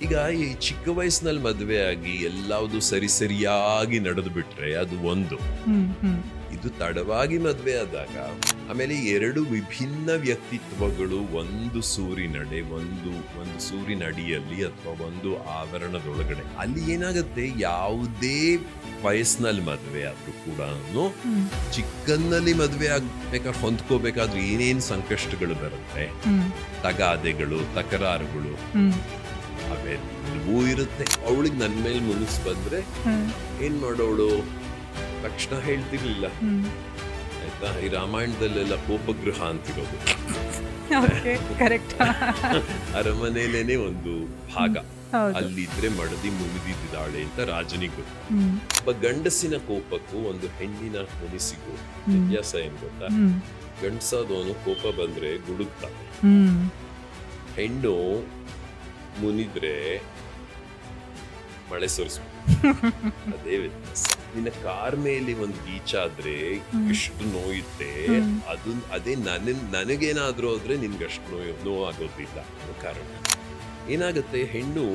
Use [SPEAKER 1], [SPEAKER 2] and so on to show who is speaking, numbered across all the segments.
[SPEAKER 1] ಈಗ ಈ ಚಿಕ್ಕ ವಯಸ್ಸಿನಲ್ಲಿ ಮದುವೆ ಆಗಿ ಎಲ್ಲಾವುದು ಸರಿಯಾಗಿ ನಡೆದು ಬಿಟ್ರೆ ಅದು ಒಂದು. ಇದು ತಡವಾಗಿ ಮದುವೆ ಆದಾಗ ಆಮೇಲೆ ಎರಡು ವಿಭಿನ್ನ ವ್ಯಕ್ತಿತ್ವಗಳು ಒಂದು ಸೂರಿನಡೆ ಒಂದು ಸೂರಿನಡಿಯಲ್ಲಿ ಅಥವಾ ಒಂದು ಆವರಣದೊಳಗಡೆ, ಅಲ್ಲಿ ಏನಾಗುತ್ತೆ, ಯಾವುದೇ ವಯಸ್ಸಿನಲ್ಲಿ ಮದುವೆ ಆದ್ರೂ ಕೂಡ ಚಿಕ್ಕನ್ನಲ್ಲಿ ಮದುವೆ ಆಗ್ಬೇಕಾದ್ರೆ ಹೊಂದ್ಕೋಬೇಕಾದ್ರೆ ಏನೇನ್ ಸಂಕಷ್ಟಗಳು ಬರುತ್ತೆ, ತಗಾದೆಗಳು, ತಕರಾರುಗಳು ಅವೆಲ್ಲವೂ ಇರುತ್ತೆ. ಅವಳಿಗೆ ನನ್ನ ಮೇಲೆ ಮುನಿಸ್ ಬಂದ್ರೆ ಏನ್ ಮಾಡೋಳು, ತಕ್ಷಣ ಹೇಳ್ತಿರ್ಲಿಲ್ಲ ಆಯ್ತಾ. ಈ ರಾಮಾಯಣದಲ್ಲೆಲ್ಲ ಕೋಪಗೃಹ ಅಂತಿರೋದು ಅರಮನೆಲೇನೆ ಒಂದು ಭಾಗ, ಅಲ್ಲಿದ್ರೆ ಮಡದಿ ಮುಗಿದಿದ್ದಾಳೆ ಅಂತ ರಾಜನಿಗೆ ಗೊತ್ತು. ಒಬ್ಬ ಗಂಡಸಿನ ಕೋಪಕ್ಕೂ ಒಂದು ಹೆಣ್ಣಿನ ಮುನಿಸಿಗೂ ವ್ಯತ್ಯಾಸ ಏನ್ ಗೊತ್ತಾ, ಗಂಡಸಾದವನು ಕೋಪ ಬಂದ್ರೆ ಗುಡುಕ್ತಾನೆ, ಹೆಣ್ಣು ಮುನಿದ್ರೆ ಮಳೆ ಸುರಿಸ್ಬೇಕು. ಅದೇ ವ್ಯತ್ಯಾಸ. ನಿನ್ನ ಕಾರ್ ಮೇಲೆ ಒಂದು ಬೀಚಾದ್ರೆ ಎಷ್ಟು ನೋಯುತ್ತೆ, ಅದೇ ನನಗೇನಾದ್ರೂ ಆದ್ರೆ ನಿನ್ಗೆ ಅಷ್ಟು ನೋವು ಆಗೋದಿಲ್ಲ. ಕಾರಣ ಏನಾಗುತ್ತೆ, ಹೆಣ್ಣು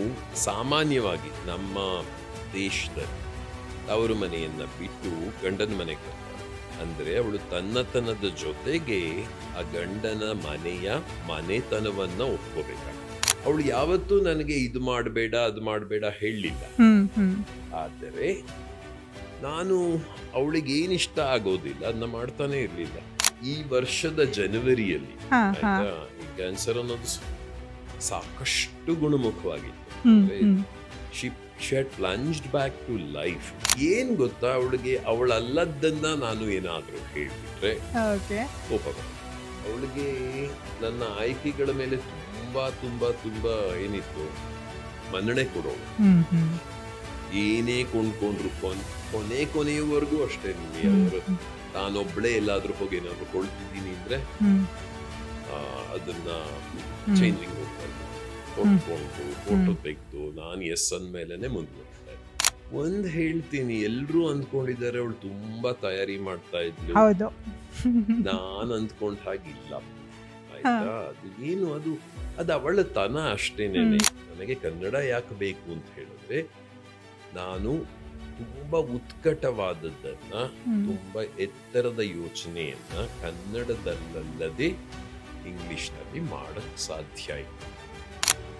[SPEAKER 1] ಸಾಮಾನ್ಯವಾಗಿ ನಮ್ಮ ದೇಶದಲ್ಲಿ ತವರು ಮನೆಯನ್ನ ಬಿಟ್ಟು ಗಂಡನ ಮನೆಗೆ ಬರ್ತಾಳೆ ಅಂದ್ರೆ ಅವಳು ತನ್ನತನದ ಜೊತೆಗೆ ಆ ಗಂಡನ ಮನೆತನವನ್ನ ಒಪ್ಕೋಬೇಕಾಗುತ್ತೆ. ಅವಳು ಯಾವತ್ತೂ ನನಗೆ ಇದು ಮಾಡಬೇಡ ಅದು ಮಾಡಬೇಡ ಹೇಳಲಿಲ್ಲ. ಆದರೆ ನಾನು ಅವಳಿಗೆ ಏನಿಷ್ಟ ಆಗೋದಿಲ್ಲ ಅದನ್ನ ಮಾಡ್ತಾನೆ ಇರ್ಲಿಲ್ಲ. ಈ ವರ್ಷದ ಜನವರಿಯಲ್ಲಿ ಈ ಕ್ಯಾನ್ಸರ್ ಅನ್ನೋದು ಸಾಕಷ್ಟು ಗುಣಮುಖವಾಗಿತ್ತು. She had plunged back to life. ಏನ್ ಗೊತ್ತಾ, ಅವಳಿಗೆ ಅವಳಲ್ಲದನ್ನ ನಾನು ಏನಾದ್ರೂ ಹೇಳ್ಬಿಟ್ರೆ ಕೋಪ ಬರುತ್ತೆ. ಅವಳಿಗೆ ನನ್ನ ಆಯ್ಕೆಗಳ ಮೇಲೆ ತುಂಬಾ ತುಂಬಾ ತುಂಬಾ ಏನಿತ್ತು, ಮನ್ನಣೆ ಕೊಡೋಳು. ಏನೇ ಕೊಂಡ್ಕೊಂಡ್ರು ಕೊನೆಯವರೆಗೂ ಅಷ್ಟೇ. ನಿಮಗೆ ಅವರು ತಾನೊಬ್ಳೆ ಎಲ್ಲಾದ್ರೂ ಹೋಗಿ ಏನಾದ್ರು ಕೊಳ್ತಿದ್ದೀನಿ ಅಂದ್ರೆ ಅದನ್ನ ಚೇಂಜಿಂಗ್ ಕೊಟ್ಕೊಂಡು ಫೋಟೋ ತೆಗೆದು ನಾನು ಎಸ್ ಅಂದ್ಮೇಲೆನೆ ಮುಂದುವರಿಸ್ತಾ ಇದ್ದೆ. ಒಂದ್ ಹೇಳ್ತೀನಿ, ಎಲ್ರು ಅಂದ್ಕೊಂಡಿದ್ದಾರೆ ಅವಳು ತುಂಬಾ ತಯಾರಿ ಮಾಡ್ತಾ ಇದ್ಲು, ನಾನ್ ಅಂದ್ಕೊಂಡ್ ಹಾಗಿಲ್ಲ ಆಯ್ತಾ. ಅದು ಏನು, ಅದು ಅವಳ ತನ ಅಷ್ಟೇನೇನೆ. ನನಗೆ ಕನ್ನಡ ಯಾಕೆ ಬೇಕು ಅಂತ ಹೇಳಿದ್ರೆ, ನಾನು ತುಂಬಾ ಉತ್ಕಟವಾದದ್ದನ್ನ, ತುಂಬಾ ಎತ್ತರದ ಯೋಚನೆಯನ್ನ ಕನ್ನಡದಲ್ಲದೆ ಇಂಗ್ಲಿಷ್ನಲ್ಲಿ ಮಾಡಕ್ ಸಾಧ್ಯ ಇಲ್ಲ.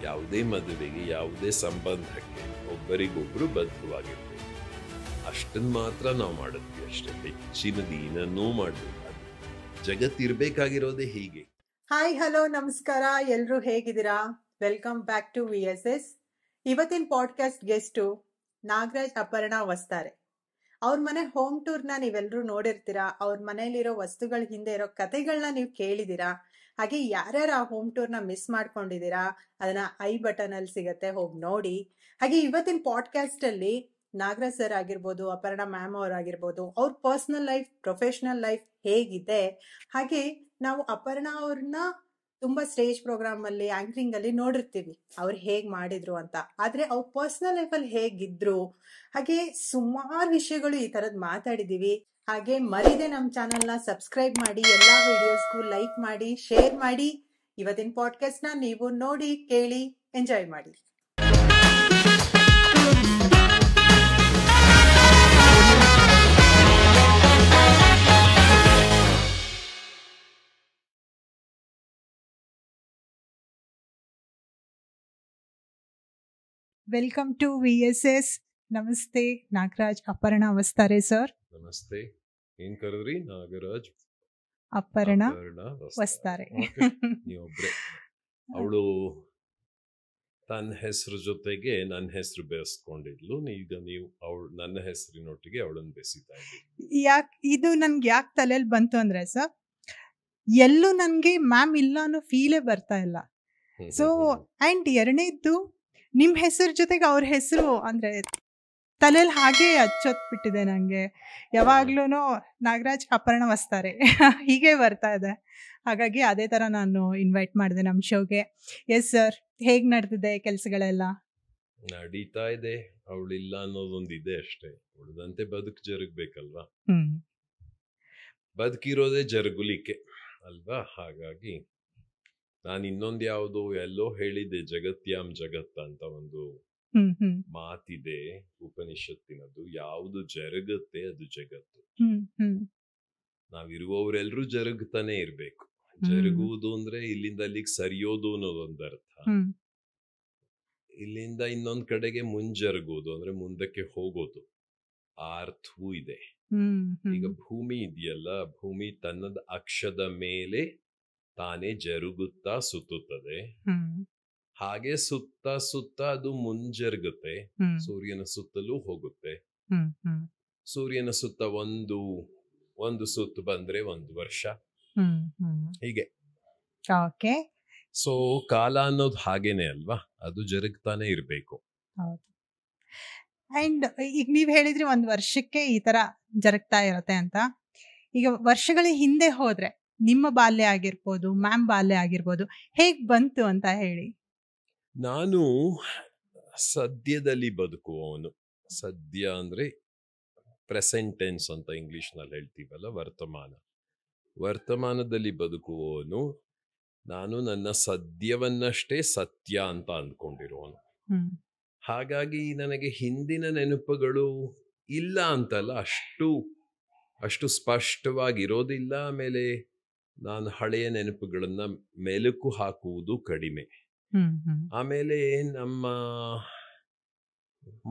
[SPEAKER 1] ಯಾವುದೇ ಮದುವೆಗೆ, ಯಾವುದೇ ಸಂಬಂಧಕ್ಕೆ ಒಬ್ಬರಿಗೊಬ್ರು ಬದ್ಧವಾಗಿರ್ಬೇಕು. ಅಷ್ಟನ್ನ ಮಾತ್ರ ನಾವು ಮಾಡಿದ್ವಿ ಅಷ್ಟೇ, ಹೆಚ್ಚಿನದು ಏನನ್ನೂ ಮಾಡಲಿಲ್ಲ. ಜಗತ್ತಿರ್ಬೇಕಾಗಿರೋದೇ ಹೀಗೆ.
[SPEAKER 2] ಹಾಯ್, ಹಲೋ, ನಮಸ್ಕಾರ. ಎಲ್ರು ಹೇಗಿದ್ದೀರಾ? Welcome back to VSS. ಇವತ್ತಿನ ಪಾಡ್ಕಾಸ್ಟ್ ಗೆಸ್ಟು ನಾಗರಾಜ್ ಅಪರ್ಣಾ ವಸ್ತಾರೆ. ಅವ್ರ ಮನೆ ಹೋಮ್ ಟೂರ್ನ ನೀವೆಲ್ಲರೂ ನೋಡಿರ್ತೀರಾ. ಅವ್ರ ಮನೆಯಲ್ಲಿರೋ ವಸ್ತುಗಳ ಹಿಂದೆ ಇರೋ ಕತೆಗಳನ್ನ ನೀವು ಕೇಳಿದೀರಾ. ಹಾಗೆ ಯಾರ್ಯಾರು ಆ ಹೋಮ್ ಟೂರ್ನ ಮಿಸ್ ಮಾಡ್ಕೊಂಡಿದ್ದೀರಾ ಅದನ್ನ ಐ ಬಟನ್ ಅಲ್ಲಿ ಸಿಗತ್ತೆ, ಹೋಗಿ ನೋಡಿ. ಹಾಗೆ ಇವತ್ತಿನ ಪಾಡ್ಕಾಸ್ಟ್ ಅಲ್ಲಿ ನಾಗರಾಜ್ ಸರ್ ಆಗಿರ್ಬೋದು, ಅಪರ್ಣಾ ಮ್ಯಾಮ್ ಅವರಾಗಿರ್ಬೋದು, ಅವ್ರ ಪರ್ಸನಲ್ ಲೈಫ್, ಪ್ರೊಫೆಷನಲ್ ಲೈಫ್ ಹೇಗಿದೆ, ಹಾಗೆ ನಾವು ಅಪರ್ಣಾ ಅವ್ರನ್ನ ತುಂಬಾ ಸ್ಟೇಜ್ ಪ್ರೋಗ್ರಾಮ್ ಅಲ್ಲಿ, ಆಂಕರಿಂಗ್ ಅಲ್ಲಿ ನೋಡಿರ್ತೀವಿ ಅವ್ರು ಹೇಗ್ ಮಾಡಿದ್ರು ಅಂತ. ಆದ್ರೆ ಅವ್ರ ಪರ್ಸನಲ್ ಲೈಫ್ ಅಲ್ಲಿ ಹೇಗಿದ್ರು, ಹಾಗೆ ಸುಮಾರು ವಿಷಯಗಳು ಈ ತರದ್ ಮಾತಾಡಿದೀವಿ. ಹಾಗೆ ಮರಿದೆ ನಮ್ಮ ಚಾನೆಲ್ ನ ಸಬ್ಸ್ಕ್ರೈಬ್ ಮಾಡಿ, ಎಲ್ಲಾ ವಿಡಿಯೋಸ್ಗೂ ಲೈಕ್ ಮಾಡಿ, ಶೇರ್ ಮಾಡಿ. ಇವತ್ತಿನ ಪಾಡ್ಕಾಸ್ಟ್ ನ ನೀವು ನೋಡಿ, ಕೇಳಿ, ಎಂಜಾಯ್ ಮಾಡಿ. Welcome to VSS. ನಮಸ್ತೆ, ನಾಗರಾಜ್ ಅಪರ್ಣಾ ವಸ್ತಾರೆ ಸರ್.
[SPEAKER 1] ನಮಸ್ತೆ. ಏನ್ ಕರೆದ್ರಿ? ನಾಗರಾಜ್
[SPEAKER 2] ಅಪರ್ಣಾ ವಸ್ತಾರೆ.
[SPEAKER 1] ನೀವೊಬ್ರೆ. ಅವಳು ತನ್ನ ಹೆಸರು ಜೊತೆಗೆ ನನ್ನ ಹೆಸರು ಬೆರೆಸ್ಕೊಂಡಿದ್ಲು. ಈಗ ನೀವು ನನ್ನ ಹೆಸರಿನೊಟ್ಟಿಗೆ ಅವಳನ್ನು ಬೆಸಿತಾ ಇದ್ದೀವಿ.
[SPEAKER 2] ಇದು ನನ್ಗೆ ಯಾಕೆ ತಲೆಯಲ್ಲಿ ಬಂತು ಅಂದ್ರೆ ಸರ್, ಎಲ್ಲೂ ನನ್ಗೆ ಮ್ಯಾಮ್ ಇಲ್ಲ ಅನ್ನೋ ಫೀಲೇ ಬರ್ತಾ ಇಲ್ಲ. ಸೊ ಅಂಡ್ ಎರಡನೇದ್ದು, ನಿಮ್ ಹೆಸರು ಜೊತೆಗೆ ಅವ್ರ ಹೆಸರು ಅಂದ್ರೆ ತಲೆಯಲ್ಲಿ ಹಾಗೆ ಹಚ್ಚೊತ್ಬಿಟ್ಟಿದೆ ನಂಗೆ. ಯಾವಾಗ್ಲೂ ನಾಗರಾಜ್ ಅಪರ್ಣಾ ವಸ್ತಾರೆ ಹೀಗೆ ಬರ್ತಾ ಇದೆ. ಹಾಗಾಗಿ ಅದೇ ತರ ನಾನು ಇನ್ವೈಟ್ ಮಾಡಿದೆ ನಮ್ಮ ಶೋಗೆ. ಎಸ್ ಸರ್, ಹೇಗ್ ನಡೆದಿದೆ ಕೆಲಸಗಳೆಲ್ಲ?
[SPEAKER 1] ನಡೀತಾ ಇದೆ. ಅವಳಿಲ್ಲ ಅನ್ನೋದೊಂದು ಇದೆ ಅಷ್ಟೇ. ಉಳಿದಂತೆ ಬದುಕು ಜರುಗ್ಬೇಕಲ್ವಾ. ಬದುಕಿರೋದೇ ಜರುಗುಲಿಕ್ಕೆ ಅಲ್ವಾ. ಹಾಗಾಗಿ ನಾನು ಇನ್ನೊಂದು ಯಾವುದು ಎಲ್ಲೋ ಹೇಳಿದ್ದೆ, ಜಗತ್ಯಾಂ ಜಗತ್ತ ಅಂತ ಒಂದು
[SPEAKER 2] ಹ್ಮ್ ಹ್ಮ್
[SPEAKER 1] ಮಾತಿದೆ ಉಪನಿಷತ್ತಿನದು. ಯಾವುದು ಜರುಗುತ್ತೆ ಅದು ಜಗತ್ತು.
[SPEAKER 2] ಹ್ಮ್ ಹ್ಮ್
[SPEAKER 1] ನಾವಿರುವವರೆಲ್ಲರೂ ಜರುಗ್ತಾನೆ ಇರ್ಬೇಕು.
[SPEAKER 2] ಹ್ಮ್.
[SPEAKER 1] ಜರುಗುವುದು ಅಂದ್ರೆ ಇಲ್ಲಿಂದ ಅಲ್ಲಿಗೆ ಸರಿಯೋದು ಅನ್ನೋದೊಂದು ಅರ್ಥ.
[SPEAKER 2] ಹ್ಮ್
[SPEAKER 1] ಇಲ್ಲಿಂದ ಇನ್ನೊಂದ್ ಕಡೆಗೆ ಮುಂಜರುಗೋದು ಅಂದ್ರೆ ಮುಂದಕ್ಕೆ ಹೋಗೋದು, ಆ ಅರ್ಥವೂ ಇದೆ.
[SPEAKER 2] ಹ್ಮ್
[SPEAKER 1] ಈಗ
[SPEAKER 2] ಹ್ಮ್
[SPEAKER 1] ಭೂಮಿ ಇದೆಯಲ್ಲ, ಭೂಮಿ ತನ್ನದ ಅಕ್ಷದ ಮೇಲೆ ತಾನೇ ಜರುಗುತ್ತಾ ಸುತ್ತುತ್ತದೆ.
[SPEAKER 2] ಹ್ಮ್
[SPEAKER 1] ಹಾಗೆ ಸುತ್ತ ಸುತ್ತ ಅದು ಮುಂಜರುಗುತ್ತೆ,
[SPEAKER 2] ಹ್ಮ್
[SPEAKER 1] ಸೂರ್ಯನ ಸುತ್ತಲೂ ಹೋಗುತ್ತೆ.
[SPEAKER 2] ಹ್ಮ್ ಹ್ಮ್
[SPEAKER 1] ಸೂರ್ಯನ ಸುತ್ತ ಒಂದು ಸುತ್ತು ಬಂದ್ರೆ 1 ವರ್ಷ,
[SPEAKER 2] ಹ್ಮ್ ಹ್ಮ್
[SPEAKER 1] ಹೀಗೆ.
[SPEAKER 2] ಓಕೆ.
[SPEAKER 1] ಸೊ ಕಾಲ ಅನ್ನೋದು ಹಾಗೇನೆ ಅಲ್ವಾ, ಅದು ಜರುಗ್ತಾನೆ ಇರ್ಬೇಕು.
[SPEAKER 2] ಹೌದು. ಅಂಡ್ ಈಗ ನೀವ್ ಹೇಳಿದ್ರಿ 1 ವರ್ಷಕ್ಕೆ ಈ ತರ ಜರುಗ್ತಾ ಇರತ್ತೆ ಅಂತ. ಈಗ ವರ್ಷಗಳ ಹಿಂದೆ ಹೋದ್ರೆ ನಿಮ್ಮ ಬಾಲ್ಯ ಆಗಿರ್ಬೋದು, ಮ್ಯಾಮ್ ಬಾಲ್ಯ ಆಗಿರ್ಬೋದು, ಹೇಗ್ ಬಂತು ಅಂತ ಹೇಳಿ.
[SPEAKER 1] ನಾನು ಸದ್ಯದಲ್ಲಿ ಬದುಕುವವನು. ಸದ್ಯ ಅಂದ್ರೆ ಪ್ರೆಸೆಂಟ್ ಟೆನ್ಸ್ ಅಂತ ಇಂಗ್ಲಿಷ್ ನಲ್ಲಿ ಹೇಳ್ತೀವಲ್ಲ, ವರ್ತಮಾನದಲ್ಲಿ ಬದುಕುವವನು. ನಾನು ನನ್ನ ಸದ್ಯವನ್ನಷ್ಟೇ ಸತ್ಯ ಅಂತ ಅಂದ್ಕೊಂಡಿರುವವನು. ಹಾಗಾಗಿ ನನಗೆ ಹಿಂದಿನ ನೆನಪುಗಳು ಇಲ್ಲ ಅಂತಲ್ಲ, ಅಷ್ಟು ಸ್ಪಷ್ಟವಾಗಿರೋದಿಲ್ಲ. ಆಮೇಲೆ ನಾನು ಹಳೆಯ ನೆನಪುಗಳನ್ನ ಮೆಲುಕು ಹಾಕುವುದು ಕಡಿಮೆ. ಆಮೇಲೆ ನಮ್ಮ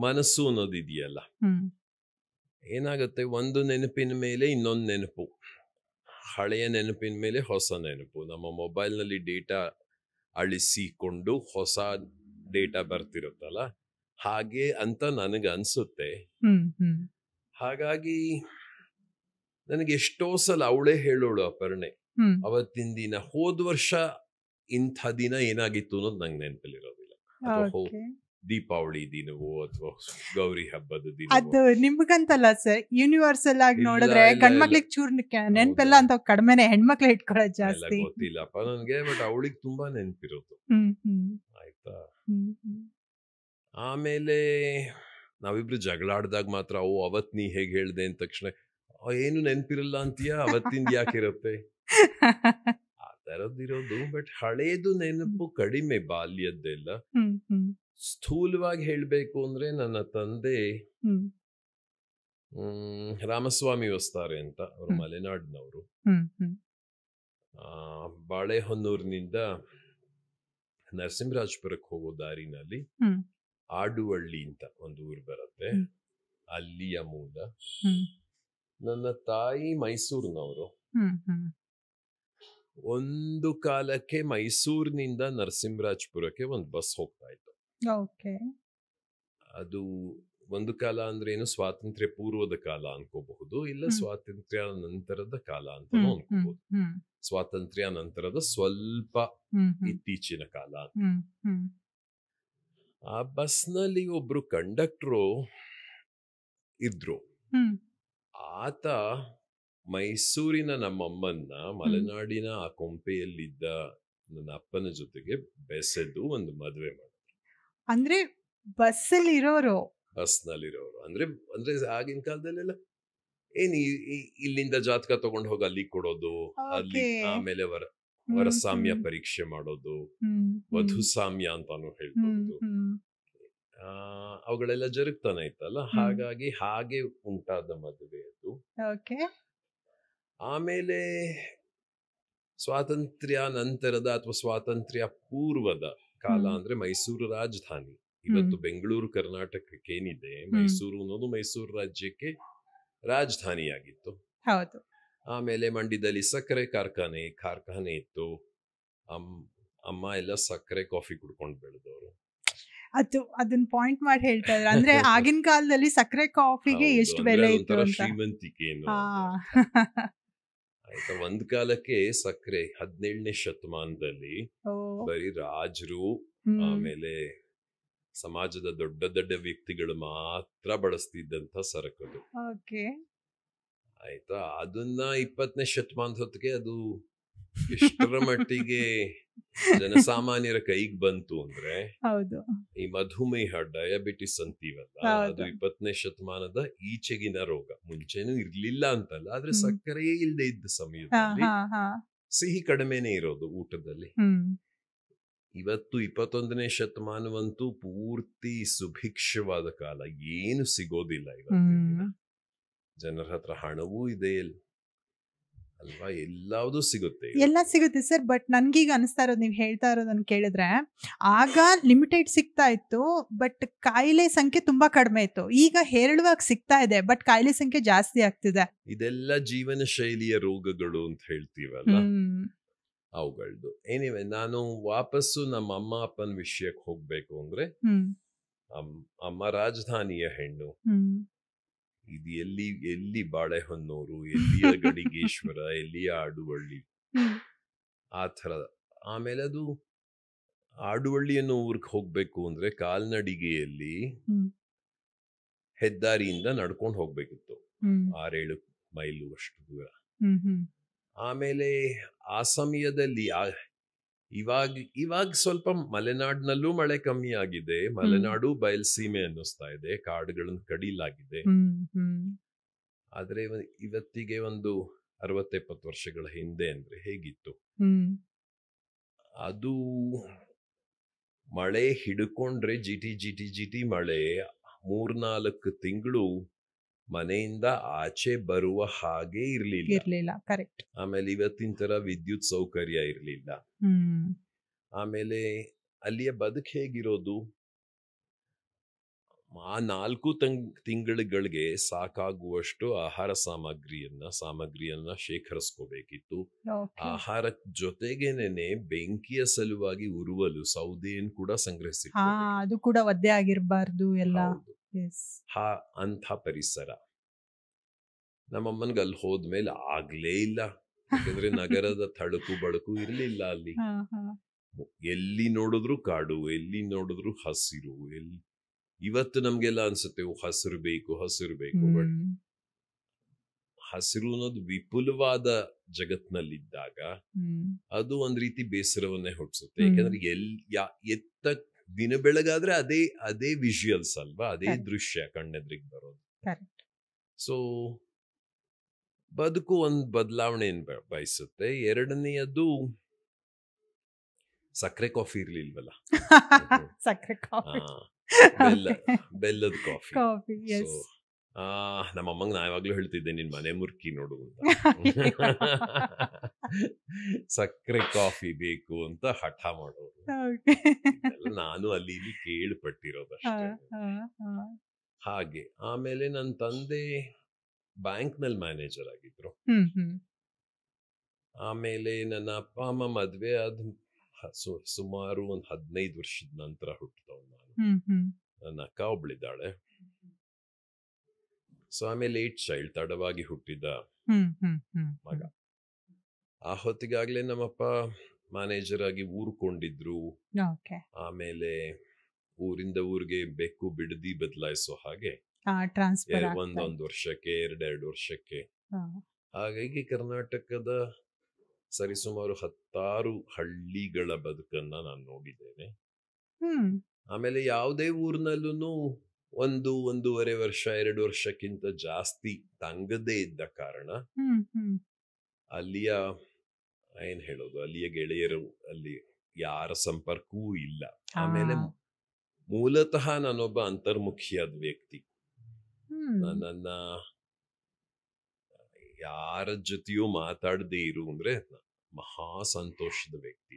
[SPEAKER 1] ಮನಸ್ಸು ಅನ್ನೋದಿದೆಯಲ್ಲ, ಏನಾಗುತ್ತೆ, ಒಂದು ನೆನಪಿನ ಮೇಲೆ ಇನ್ನೊಂದು ನೆನಪು, ಹಳೆಯ ನೆನಪಿನ ಮೇಲೆ ಹೊಸ ನೆನಪು. ನಮ್ಮ ಮೊಬೈಲ್ನಲ್ಲಿ ಡೇಟಾ ಅಳಿಸಿಕೊಂಡು ಹೊಸ ಡೇಟಾ ಬರ್ತಿರುತ್ತಲ್ಲ, ಹಾಗೆ ಅಂತ ನನಗೆ ಅನ್ಸುತ್ತೆ. ಹಾಗಾಗಿ ನನಗೆ ಎಷ್ಟೋ ಸಲ ಅವಳೇ ಹೇಳೋಳು, ಅಪರ್ಣೆ, ಅವತ್ತಿನ ದಿನ ಹೋದ ವರ್ಷ ಇಂಥ ದಿನ ಏನಾಗಿತ್ತು ಅನ್ನೋದು ನಂಗೆ ನೆನಪಲ್ಲಿರೋದಿಲ್ಲ. ಅಥವಾ ದೀಪಾವಳಿ ದಿನವೋ ಅಥವಾ ಗೌರಿ ಹಬ್ಬದ ದಿನ.
[SPEAKER 2] ಅದು ನಿಮ್ಗಂತಲ್ಲ ಸರ್, ಯೂನಿವರ್ಸಲ್ ಆಗಿ ನೋಡಿದ್ರೆ ಗಂಡ್ಮಕ್ಳಿಗೆ ಚೂರ್ ನೆನಪೆಲ್ಲ ಅಂತ ಕಡಿಮೆನೆ, ಹೆಣ್ಮಕ್ಳು ಇಟ್ಕೊಳ್ಳೋದು ಜಾಸ್ತಿ.
[SPEAKER 1] ಗೊತ್ತಿಲ್ಲಪ್ಪ ನನ್ಗೆ, ಬಟ್ ಅವಳಿಗೆ ತುಂಬಾ ನೆನಪಿರೋದು. ಆಯ್ತಾ. ಆಮೇಲೆ ನಾವಿಬ್ರು ಜಗಳಾಡ್ದಾಗ ಮಾತ್ರ ಅವತ್ ನೀ ಹೇಗೆ ಹೇಳ್ದೆ ಅಂದ ತಕ್ಷಣ ಏನು ನೆನಪಿರಲ್ಲ ಅಂತೀಯ, ಅವತ್ತಿಂದ ಯಾಕಿರುತ್ತೆ, ಆ ತರದಿರೋದು. ಬಟ್ ಹಳೇದು ನೆನಪು ಕಡಿಮೆ, ಬಾಲ್ಯದ್ದೆಲ್ಲ. ಸ್ಥೂಲವಾಗಿ ಹೇಳ್ಬೇಕು ಅಂದ್ರೆ ನನ್ನ ತಂದೆ ರಾಮಸ್ವಾಮಿ ವಸ್ತಾರೆ ಅಂತ, ಅವರು ಮಲೆನಾಡಿನವರು. ಬಾಳೆಹೊನ್ನೂರಿನಿಂದ ನರಸಿಂಹರಾಜಪುರಕ್ಕೆ ಹೋಗೋ ದಾರಿನಲ್ಲಿ ಆಡುವಳ್ಳಿ ಅಂತ ಒಂದು ಊರು ಬರುತ್ತೆ, ಅಲ್ಲಿಯ ಮೂಲ. ನನ್ನ ತಾಯಿ ಮೈಸೂರಿನವರು. ಒಂದು ಕಾಲಕ್ಕೆ ಮೈಸೂರಿನಿಂದ ನರಸಿಂಹರಾಜಪುರಕ್ಕೆ ಒಂದು ಬಸ್ ಹೋಗ್ತಾ ಇತ್ತು. ಅದು ಒಂದು ಕಾಲ ಅಂದ್ರೆ ಏನು, ಸ್ವಾತಂತ್ರ್ಯ ಪೂರ್ವದ ಕಾಲ ಅನ್ಕೋಬಹುದು, ಇಲ್ಲ ಸ್ವಾತಂತ್ರ್ಯ ನಂತರದ ಕಾಲ ಅಂತ ಅನ್ಕೋಬಹುದು. ಸ್ವಾತಂತ್ರ್ಯ ನಂತರದ ಸ್ವಲ್ಪ ಇತ್ತೀಚಿನ ಕಾಲ. ಆ ಬಸ್ನಲ್ಲಿ ಒಬ್ರು ಕಂಡಕ್ಟ್ರು ಇದ್ರು. ಆತ ಮೈಸೂರಿನ ನಮ್ಮಮ್ಮನ್ನ ಮಲೆನಾಡಿನ ಆ ಕೊಂಪೆಯಲ್ಲಿದ್ದ ನನ್ನ ಅಪ್ಪನ ಜೊತೆಗೆ ಬೆಸೆದು ಒಂದು ಮದುವೆ ಮಾಡಿದ್ರು.
[SPEAKER 2] ಅಂದ್ರೆ ಬಸ್ನಲ್ಲಿರೋರು
[SPEAKER 1] ಅಂದ್ರೆ ಆಗಿನ ಕಾಲದಲ್ಲೆಲ್ಲ ಏನ್ ಇಲ್ಲಿಂದ ಜಾತಕ ತಗೊಂಡು ಹೋಗಿ ಅಲ್ಲಿ ಕೊಡೋದು, ಅಲ್ಲಿ ಆಮೇಲೆ ವರಸಾಮ್ಯ ಪರೀಕ್ಷೆ ಮಾಡೋದು, ವಧುಸಾಮ್ಯ ಅಂತಾನು ಹೇಳ್ಬೋದು, ಅವುಗಳೆಲ್ಲ ಜರುಗ್ತಾನೆ ಇತ್ತಲ್ಲ. ಹಾಗಾಗಿ ಹಾಗೆ ಉಂಟಾದ ಮದುವೆ ಅದು. ಆಮೇಲೆ ಸ್ವಾತಂತ್ರ್ಯ ನಂತರದ ಅಥವಾ ಸ್ವಾತಂತ್ರ್ಯ ಪೂರ್ವದ ಕಾಲ ಅಂದ್ರೆ ಮೈಸೂರು ರಾಜಧಾನಿ. ಇವತ್ತು ಬೆಂಗಳೂರು ಕರ್ನಾಟಕಕ್ಕೆ ಏನಿದೆ, ಮೈಸೂರು ಅನ್ನೋದು ಮೈಸೂರು ರಾಜ್ಯಕ್ಕೆ ರಾಜಧಾನಿಯಾಗಿತ್ತು. ಆಮೇಲೆ ಮಂಡ್ಯದಲ್ಲಿ ಸಕ್ಕರೆ ಕಾರ್ಖಾನೆ ಇತ್ತು. ಅಮ್ಮ ಎಲ್ಲ ಸಕ್ಕರೆ ಕಾಫಿ ಕುಡ್ಕೊಂಡು ಬೆಳೆದವರು.
[SPEAKER 2] ಅದನ್ನ ಪಾಯಿಂಟ್ ಮಾಡಿ ಹೇಳ್ತಾ ಇದ್ರು. ಅಂದ್ರೆ ಆಗಿನ ಕಾಲದಲ್ಲಿ ಸಕ್ಕರೆ ಕಾಫಿಗೆ ಎಷ್ಟು ಬೆಲೆ ಇತ್ತು ಅಂತ.
[SPEAKER 1] ಶ್ರೀಮಂತಿಕೆ ಆಯ್ತಾ. ಒಂದ್ ಕಾಲಕ್ಕೆ ಸಕ್ಕರೆ 17ನೇ ಶತಮಾನದಲ್ಲಿ ಬರೀ ರಾಜರು ಆಮೇಲೆ ಸಮಾಜದ ದೊಡ್ಡ ದೊಡ್ಡ ವ್ಯಕ್ತಿಗಳು ಮಾತ್ರ ಬಳಸ್ತಿದ್ದಂತ ಸರಕದು. ಆಯ್ತಾ. ಅದನ್ನ 20ನೇ ಶತಮಾನದ ಹೊತ್ತಿಗೆ ಅದು ಎಷ್ಟರ ಮಟ್ಟಿಗೆ ಜನಸಾಮಾನ್ಯರ ಕೈಗೆ ಬಂತು ಅಂದ್ರೆ, ಈ ಮಧುಮೇಹ ಡಯಾಬಿಟಿಸ್ ಅಂತೀವಲ್ಲ, ಅದು 20ನೇ ಶತಮಾನದ ಈಚೆಗಿನ ರೋಗ. ಮುಂಚೆನೂ ಇರ್ಲಿಲ್ಲ ಅಂತಲ್ಲ, ಆದ್ರೆ ಸಕ್ಕರೆಯೇ ಇಲ್ಲದೆ ಇದ್ದ ಸಮಯದಲ್ಲಿ ಸಿಹಿ ಕಡಿಮೆನೇ ಇರೋದು ಊಟದಲ್ಲಿ. ಇವತ್ತು 21ನೇ ಶತಮಾನವಂತೂ ಪೂರ್ತಿ ಸುಭಿಕ್ಷವಾದ ಕಾಲ, ಏನು ಸಿಗೋದಿಲ್ಲ ಇವತ್ತಿನ ದಿನ. ಜನರ ಹತ್ರ ಹಣವೂ ಇದೆ ಅಲ್ವಾ, ಎಲ್ಲಾವುದು ಸಿಗುತ್ತೆ,
[SPEAKER 2] ಎಲ್ಲ ಸಿಗುತ್ತೆ ಸರ್. ಬಟ್ ನನ್ಗೀಗ ಅನಿಸ್ತಾ ಇರೋದು, ನೀವು ಹೇಳ್ತಾ ಇರೋದನ್ನ ಕೇಳಿದ್ರೆ, ಆಗ ಲಿಮಿಟೆಡ್ ಸಿಗ್ತಾ ಇತ್ತು ಬಟ್ ಕಾಯಿಲೆ ಸಂಖ್ಯೆ ತುಂಬಾ ಕಡಿಮೆ ಇತ್ತು. ಈಗ ಹೇರಳವಾಗಿ ಸಿಗ್ತಾ ಇದೆ ಬಟ್ ಕಾಯಿಲೆ ಸಂಖ್ಯೆ ಜಾಸ್ತಿ ಆಗ್ತಿದೆ.
[SPEAKER 1] ಇದೆಲ್ಲ ಜೀವನ ಶೈಲಿಯ ರೋಗಗಳು ಅಂತ ಹೇಳ್ತೀವಲ್ಲ, ಅವುಗಳದ್ದು. ಎನಿವೆ, ನಾನು ವಾಪಸ್ಸು ನಮ್ಮ ಅಮ್ಮ ಅಪ್ಪನ ವಿಷಯಕ್ಕೆ ಹೋಗ್ಬೇಕು ಅಂದ್ರೆ, ಅಮ್ಮ ರಾಜಧಾನಿಯ ಹೆಣ್ಣು. ಇದು ಎಲ್ಲಿ ಬಾಳೆಹೊನ್ನೂರು, ಎಲ್ಲಿಯ ಗಡಿಗೇಶ್ವರ, ಎಲ್ಲಿಯ ಆಡುವಳ್ಳಿ, ಆ ಥರದ. ಆಮೇಲೆ ಅದು ಆಡುವಳ್ಳಿ ಅನ್ನೋ ಊರಿಗೆ ಹೋಗ್ಬೇಕು ಅಂದ್ರೆ ಕಾಲ್ನಡಿಗೆಯಲ್ಲಿ ಹೆದ್ದಾರಿಯಿಂದ ನಡ್ಕೊಂಡು ಹೋಗ್ಬೇಕಿತ್ತು, 6-7 ಮೈಲು ಅಷ್ಟು ದೂರ. ಆಮೇಲೆ ಆ ಸಮಯದಲ್ಲಿ ಇವಾಗ ಸ್ವಲ್ಪ ಮಲೆನಾಡಿನಲ್ಲೂ ಮಳೆ ಕಮ್ಮಿ ಆಗಿದೆ, ಮಲೆನಾಡು ಬಯಲ್ಸೀಮೆ ಅನ್ನಿಸ್ತಾ ಇದೆ, ಕಾಡುಗಳನ್ನು ಕಡಿಲಾಗಿದೆ. ಆದ್ರೆ ಇವತ್ತಿಗೆ ಒಂದು 60-70 ವರ್ಷಗಳ ಹಿಂದೆ ಅಂದ್ರೆ ಹೇಗಿತ್ತು, ಅದು ಮಳೆ ಹಿಡ್ಕೊಂಡ್ರೆ ಜಿಟಿ ಮಳೆ 3-4 ತಿಂಗಳು ಮನೆಯಿಂದ ಆಚೆ ಬರುವ ಹಾಗೆ ಇರ್ಲಿಲ್ಲ.
[SPEAKER 2] ಕರೆಕ್ಟ್.
[SPEAKER 1] ಆಮೇಲೆ ಇವತ್ತಿನ ತರ ವಿದ್ಯುತ್ ಸೌಕರ್ಯ ಇರ್ಲಿಲ್ಲ. ಆಮೇಲೆ ಅಲ್ಲಿಯ ಬದುಕು ಹೇಗಿರೋದು, ಆ 4 ತಿಂಗಳಿಗೆ ಸಾಕಾಗುವಷ್ಟು ಆಹಾರ ಸಾಮಗ್ರಿಯನ್ನ ಶೇಖರಿಸ್ಕೋಬೇಕಿತ್ತು. ಆಹಾರ ಜೊತೆಗೇನೆ ಬೆಂಕಿಯ ಸಲುವಾಗಿ ಉರುವಲು ಸೌದೆಯನ್ನು ಕೂಡ ಸಂಗ್ರಹಿಸಿತ್ತು.
[SPEAKER 2] ಅದು ಕೂಡ ಒದ್ದೆ ಆಗಿರಬಾರ್ದು ಎಲ್ಲ.
[SPEAKER 1] ಅಂಥ ಪರಿಸರ. ನಮ್ಮಮ್ಮನ್ಗೆ ಅಲ್ಲಿ ಹೋದ್ಮೇಲೆ ಆಗ್ಲೇ ಇಲ್ಲ, ಯಾಕಂದ್ರೆ ನಗರದ ತಳುಕು ಬಳುಕು ಇರ್ಲಿಲ್ಲ ಅಲ್ಲಿ. ಎಲ್ಲಿ ನೋಡಿದ್ರು ಕಾಡು, ಎಲ್ಲಿ ನೋಡಿದ್ರು ಹಸಿರು. ಇವತ್ತು ನಮ್ಗೆಲ್ಲ ಅನ್ಸುತ್ತೆ ಹಸಿರು ಬೇಕು ಬಟ್ ಹಸಿರು ಅನ್ನೋದು ವಿಪುಲವಾದ ಜಗತ್ನಲ್ಲಿದ್ದಾಗ ಅದು ಒಂದ್ ರೀತಿ ಬೇಸರವನ್ನೇ ಹುಟ್ಟಿಸುತ್ತೆ. ಯಾಕಂದ್ರೆ ಎತ್ತ ದಿನ ಬೆಳಗಾದ್ರೆ ಅದೇ ವಿಜುವಲ್ಸ್ ಅಲ್ವಾ, ಅದೇ ದೃಶ್ಯ ಕಣ್ಣೆದ್ರಿಗೆ ಬರೋದು. ಸೊ ಬದುಕು ಒಂದು ಬದಲಾವಣೆಯನ್ನು ಬಯಸುತ್ತೆ. ಎರಡನೆಯದು ಸಕ್ಕರೆ ಕಾಫಿ ಇರ್ಲಿಲ್ವಲ್ಲ,
[SPEAKER 2] ಸಕ್ಕರೆ ಕಾಫಿ,
[SPEAKER 1] ಬೆಲ್ಲದ ಕಾಫಿ. ನಮ್ಮಮ್ಮಂಗೆ ನಾ ಯಾವಾಗ್ಲೂ ಹೇಳ್ತಿದ್ದೆ, ನಿನ್ ಮನೆ ಮುರ್ಕಿ ನೋಡು ಅಂತ. ಸಕ್ಕರೆ ಕಾಫಿ ಬೇಕು ಅಂತ ಹಠ ಮಾಡೋದು. ನಾನು ಅಲ್ಲಿ ಇಲ್ಲಿ ಕೇಳ್ಪಟ್ಟಿರೋದಷ್ಟೇ ಹಾಗೆ. ಆಮೇಲೆ ನನ್ನ ತಂದೆ ಬ್ಯಾಂಕ್ ನಲ್ಲಿ ಮ್ಯಾನೇಜರ್ ಆಗಿದ್ರು. ಆಮೇಲೆ ನನ್ನ ಅಪ್ಪ ಅಮ್ಮ ಮದ್ವೆ ಆದ ಸುಮಾರು 15 ವರ್ಷದ ನಂತರ ಹುಟ್ಟಿದವ್ ನಾನು. ನನ್ನ ಅಕ್ಕ ಒಬ್ಳಿದ್ದಾಳೆ. ಸೊ ಆಮೇಲೆ ಲೇಟ್ ಚೈಲ್ಡ್, ತಡವಾಗಿ ಹುಟ್ಟಿದ ಮಗ. ಆ ಹೊತ್ತಿಗಾಗ್ಲೇ ನಮ್ಮಪ್ಪ ಮ್ಯಾನೇಜರ್ ಆಗಿ ಊರ್ಕೊಂಡಿದ್ರು. ಆಮೇಲೆ ಊರಿಂದ ಊರಿಗೆ ಬೆಕ್ಕು ಬಿಡದಿ ಬದಲಾಯಿಸೋ ಹಾಗೆ ಒಂದೊಂದು ವರ್ಷಕ್ಕೆ 2 ವರ್ಷಕ್ಕೆ. ಹಾಗಾಗಿ ಕರ್ನಾಟಕದ ಸರಿಸುಮಾರು 16 ಹಳ್ಳಿಗಳ ಬದುಕನ್ನ ನಾನು ನೋಡಿದ್ದೇನೆ. ಆಮೇಲೆ ಯಾವುದೇ ಊರಿನಲ್ಲೂ 1-1.5 ವರ್ಷ 2 ವರ್ಷಕ್ಕಿಂತ ಜಾಸ್ತಿ ತಂಗದೇ ಇದ್ದ ಕಾರಣ ಅಲ್ಲಿಯ ಅಲ್ಲಿಯ ಗೆಳೆಯರು, ಅಲ್ಲಿ ಯಾರ ಸಂಪರ್ಕವೂ ಇಲ್ಲ. ಆಮೇಲೆ ಮೂಲತಃ ನಾನೊಬ್ಬ ಅಂತರ್ಮುಖಿಯಾದ ವ್ಯಕ್ತಿ. ನನ್ನ ಯಾರ ಜೊತೆಯೂ ಮಾತಾಡದೇ ಇರು ಅಂದ್ರೆ ಮಹಾ ಸಂತೋಷದ ವ್ಯಕ್ತಿ.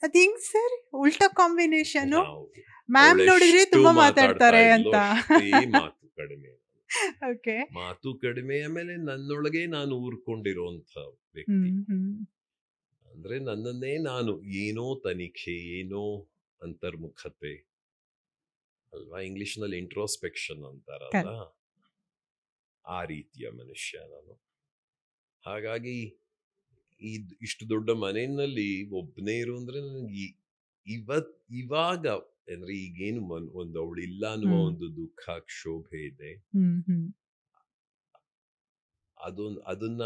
[SPEAKER 2] ಅದೇಂಗ್ ಸರ್, ಉಲ್ಟಾ ಕಾಂಬಿನೇಷನ್. ಮ್ಯಾಮ್ ನೋಡಿದ್ರೆ ತುಂಬಾ ಮಾತಾಡ್ತಾರೆ ಅಂತ.
[SPEAKER 1] ಮಾತು ಕಡಿಮೆ, ಮಾತು ಕಡಿಮೆ. ಆಮೇಲೆ ನನ್ನೊಳಗೆ ನಾನು ಊರ್ಕೊಂಡಿರುವಂತ ವ್ಯಕ್ತಿ. ಅಂದ್ರೆ ನನ್ನನ್ನೇ ನಾನು ಏನೋ ತನಿಖೆ, ಏನೋ ಅಂತರ್ಮುಖತೆ ಅಲ್ವಾ, ಇಂಗ್ಲಿಷ್ ನಲ್ಲಿ ಇಂಟ್ರೋಸ್ಪೆಕ್ಷನ್ ಅಂತಾರಲ್ಲ, ಆ ರೀತಿಯ ಮನುಷ್ಯ ನಾನು. ಹಾಗಾಗಿ ಇಷ್ಟು ದೊಡ್ಡ ಮನೆಯಲ್ಲಿ ಒಬ್ಬನೇ ಇರು ಅಂದ್ರೆ ನನಗೆ ಇವಾಗ ಅಂದ್ರೆ ಈಗೇನು ಒಂದು ಅವಳಿಲ್ಲ ಅನ್ನುವ ಒಂದು ದುಃಖ, ಕ್ಷೋಭೆ ಇದೆ. ಅದನ್ನ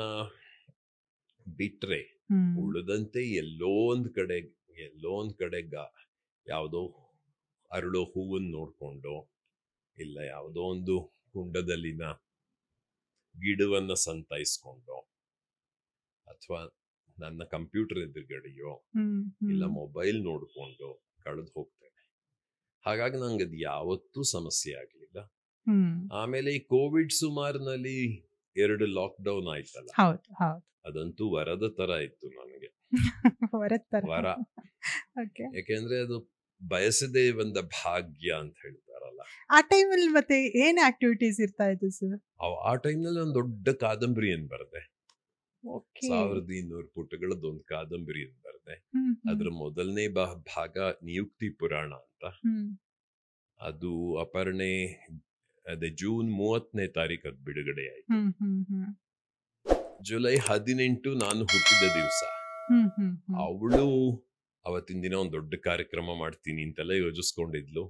[SPEAKER 1] ಬಿಟ್ರೆ ಉಳಿದಂತೆ ಎಲ್ಲೋ ಒಂದ್ ಕಡೆ ಯಾವುದೋ ಅರಳೋ ಹೂವನ್ನ ನೋಡ್ಕೊಂಡು, ಇಲ್ಲ ಯಾವುದೋ ಒಂದು ಕುಂಡದಲ್ಲಿನ ಗಿಡವನ್ನ ಸಂತೈಸ್ಕೊಂಡು, ಅಥವಾ ನನ್ನ ಕಂಪ್ಯೂಟರ್ ಎದುರುಗಡೆಯೋ
[SPEAKER 2] ಹ್ಮ್
[SPEAKER 1] ಇಲ್ಲ
[SPEAKER 2] ಹ್ಮ್
[SPEAKER 1] ಮೊಬೈಲ್ ನೋಡ್ಕೊಂಡು ಕಳೆದು ಹೋಗ್ತೇನೆ. ಹಾಗಾಗಿ ನಂಗೆ ಅದು ಯಾವತ್ತೂ ಸಮಸ್ಯೆ ಆಗಲಿಲ್ಲ.
[SPEAKER 2] ಹ್ಮ್
[SPEAKER 1] ಆಮೇಲೆ ಈ ಕೋವಿಡ್ ಸುಮಾರಿನಲ್ಲಿ 2 ಲಾಕ್ಡೌನ್ ಆಯ್ತಲ್ಲ,
[SPEAKER 2] ಹೌದು ಹೌದು
[SPEAKER 1] ಅದಂತೂ ವರದ ತರ ಇತ್ತು ನನಗೆ.
[SPEAKER 2] ಹೊರತರ
[SPEAKER 1] ವರ.
[SPEAKER 2] ಓಕೆ.
[SPEAKER 1] ಯಾಕೆಂದ್ರೆ ಅದು ಬಯಸದೇ ಬಂದ ಭಾಗ್ಯ ಅಂತ ಹೇಳ್ತಾರಲ್ಲ.
[SPEAKER 2] ಆ ಟೈಮಲ್ಲಿ ಮತ್ತೆ ಏನ್ ಆಕ್ಟಿವಿಟೀಸ್ ಇರ್ತಾ ಇತ್ತು ಸರ್?
[SPEAKER 1] ಆ ಟೈಮ್ನಲ್ಲಿ ಒಂದು ದೊಡ್ಡ ಕಾದಂಬರಿಯನ್ನು ಬರೆದೆ.
[SPEAKER 2] ಓಕೆ.
[SPEAKER 1] 1200 ಪುಟಗಳದ್ದು ಒಂದು ಕಾದಂಬರಿಯನ್ನು ಬರೆದೆ.
[SPEAKER 2] ಹ್ಮ್
[SPEAKER 1] ಅದ್ರ ಮೊದಲನೇ ಭಾಗ ನಿಯುಕ್ತಿ ಪುರಾಣ ಅಂತ.
[SPEAKER 2] ಹ್ಮ್
[SPEAKER 1] ಅದು ಅಪರ್ಣೆ ಅದೇ ಜೂನ್ 30ನೇ ತಾರೀಕು ಅದು ಬಿಡುಗಡೆ ಆಯ್ತು.
[SPEAKER 2] ಹ್ಮ್ ಹ್ಮ್ ಹ್ಮ್
[SPEAKER 1] ಜುಲೈ 18 ನಾನು ಹುಟ್ಟಿದ ದಿವಸ.
[SPEAKER 2] ಹ್ಮ್ ಹ್ಮ್ ಹ್ಮ್
[SPEAKER 1] ಅವಳು ಅವತ್ತಿನ ದಿನ ಒಂದು ದೊಡ್ಡ ಕಾರ್ಯಕ್ರಮ ಮಾಡ್ತೀನಿ ಅಂತೆಲ್ಲ ಯೋಜಿಸ್ಕೊಂಡಿದ್ಲು.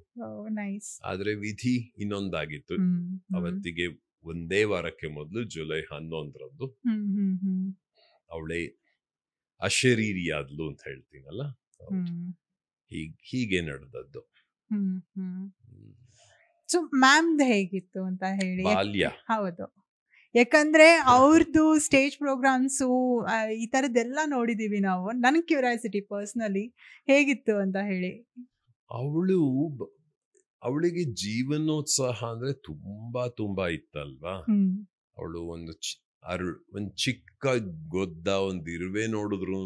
[SPEAKER 2] ನೈಸ್.
[SPEAKER 1] ಆದ್ರೆ ವಿಧಿ ಇನ್ನೊಂದಾಗಿತ್ತು. ಅವತ್ತಿಗೆ ಒಂದೇ ವಾರಕ್ಕೆ ಮೊದಲು ಜುಲೈ 11ರಂದು ಅವಳೇ ಅಶರೀರಿಯಾದ್ಲು ಅಂತ ಹೇಳ್ತೀನಲ್ಲ, ಹೀಗೆ ನಡೆದದ್ದು.
[SPEAKER 2] ಸೊ ಮ್ಯಾಮ್ದು ಹೇಗಿತ್ತು ಅಂತ ಹೇಳಿ.
[SPEAKER 1] ಬಾಲ್ಯ.
[SPEAKER 2] ಹೌದು, ಯಾಕಂದ್ರೆ ಅವ್ರದ್ದು ಸ್ಟೇಜ್ ಪ್ರೋಗ್ರಾಮ್ಸು ಈ ತರದ್ದೆಲ್ಲ ನೋಡಿದೀವಿ ನಾವು. ನನ್ ಕ್ಯೂರಿಯಾಸಿಟಿ ಪರ್ಸನಲಿ ಹೇಗಿತ್ತು ಅಂತ ಹೇಳಿ.
[SPEAKER 1] ಅವಳಿಗೆ ಜೀವನೋತ್ಸಾಹ ಅಂದ್ರೆ ತುಂಬಾ ತುಂಬಾ ಇತ್ತಲ್ವಾ. ಅವಳು ಒಂದು ಚಿಕ್ಕ ಗೊದ್ದ ಒಂದು ಇರುವೆ ನೋಡಿದ್ರು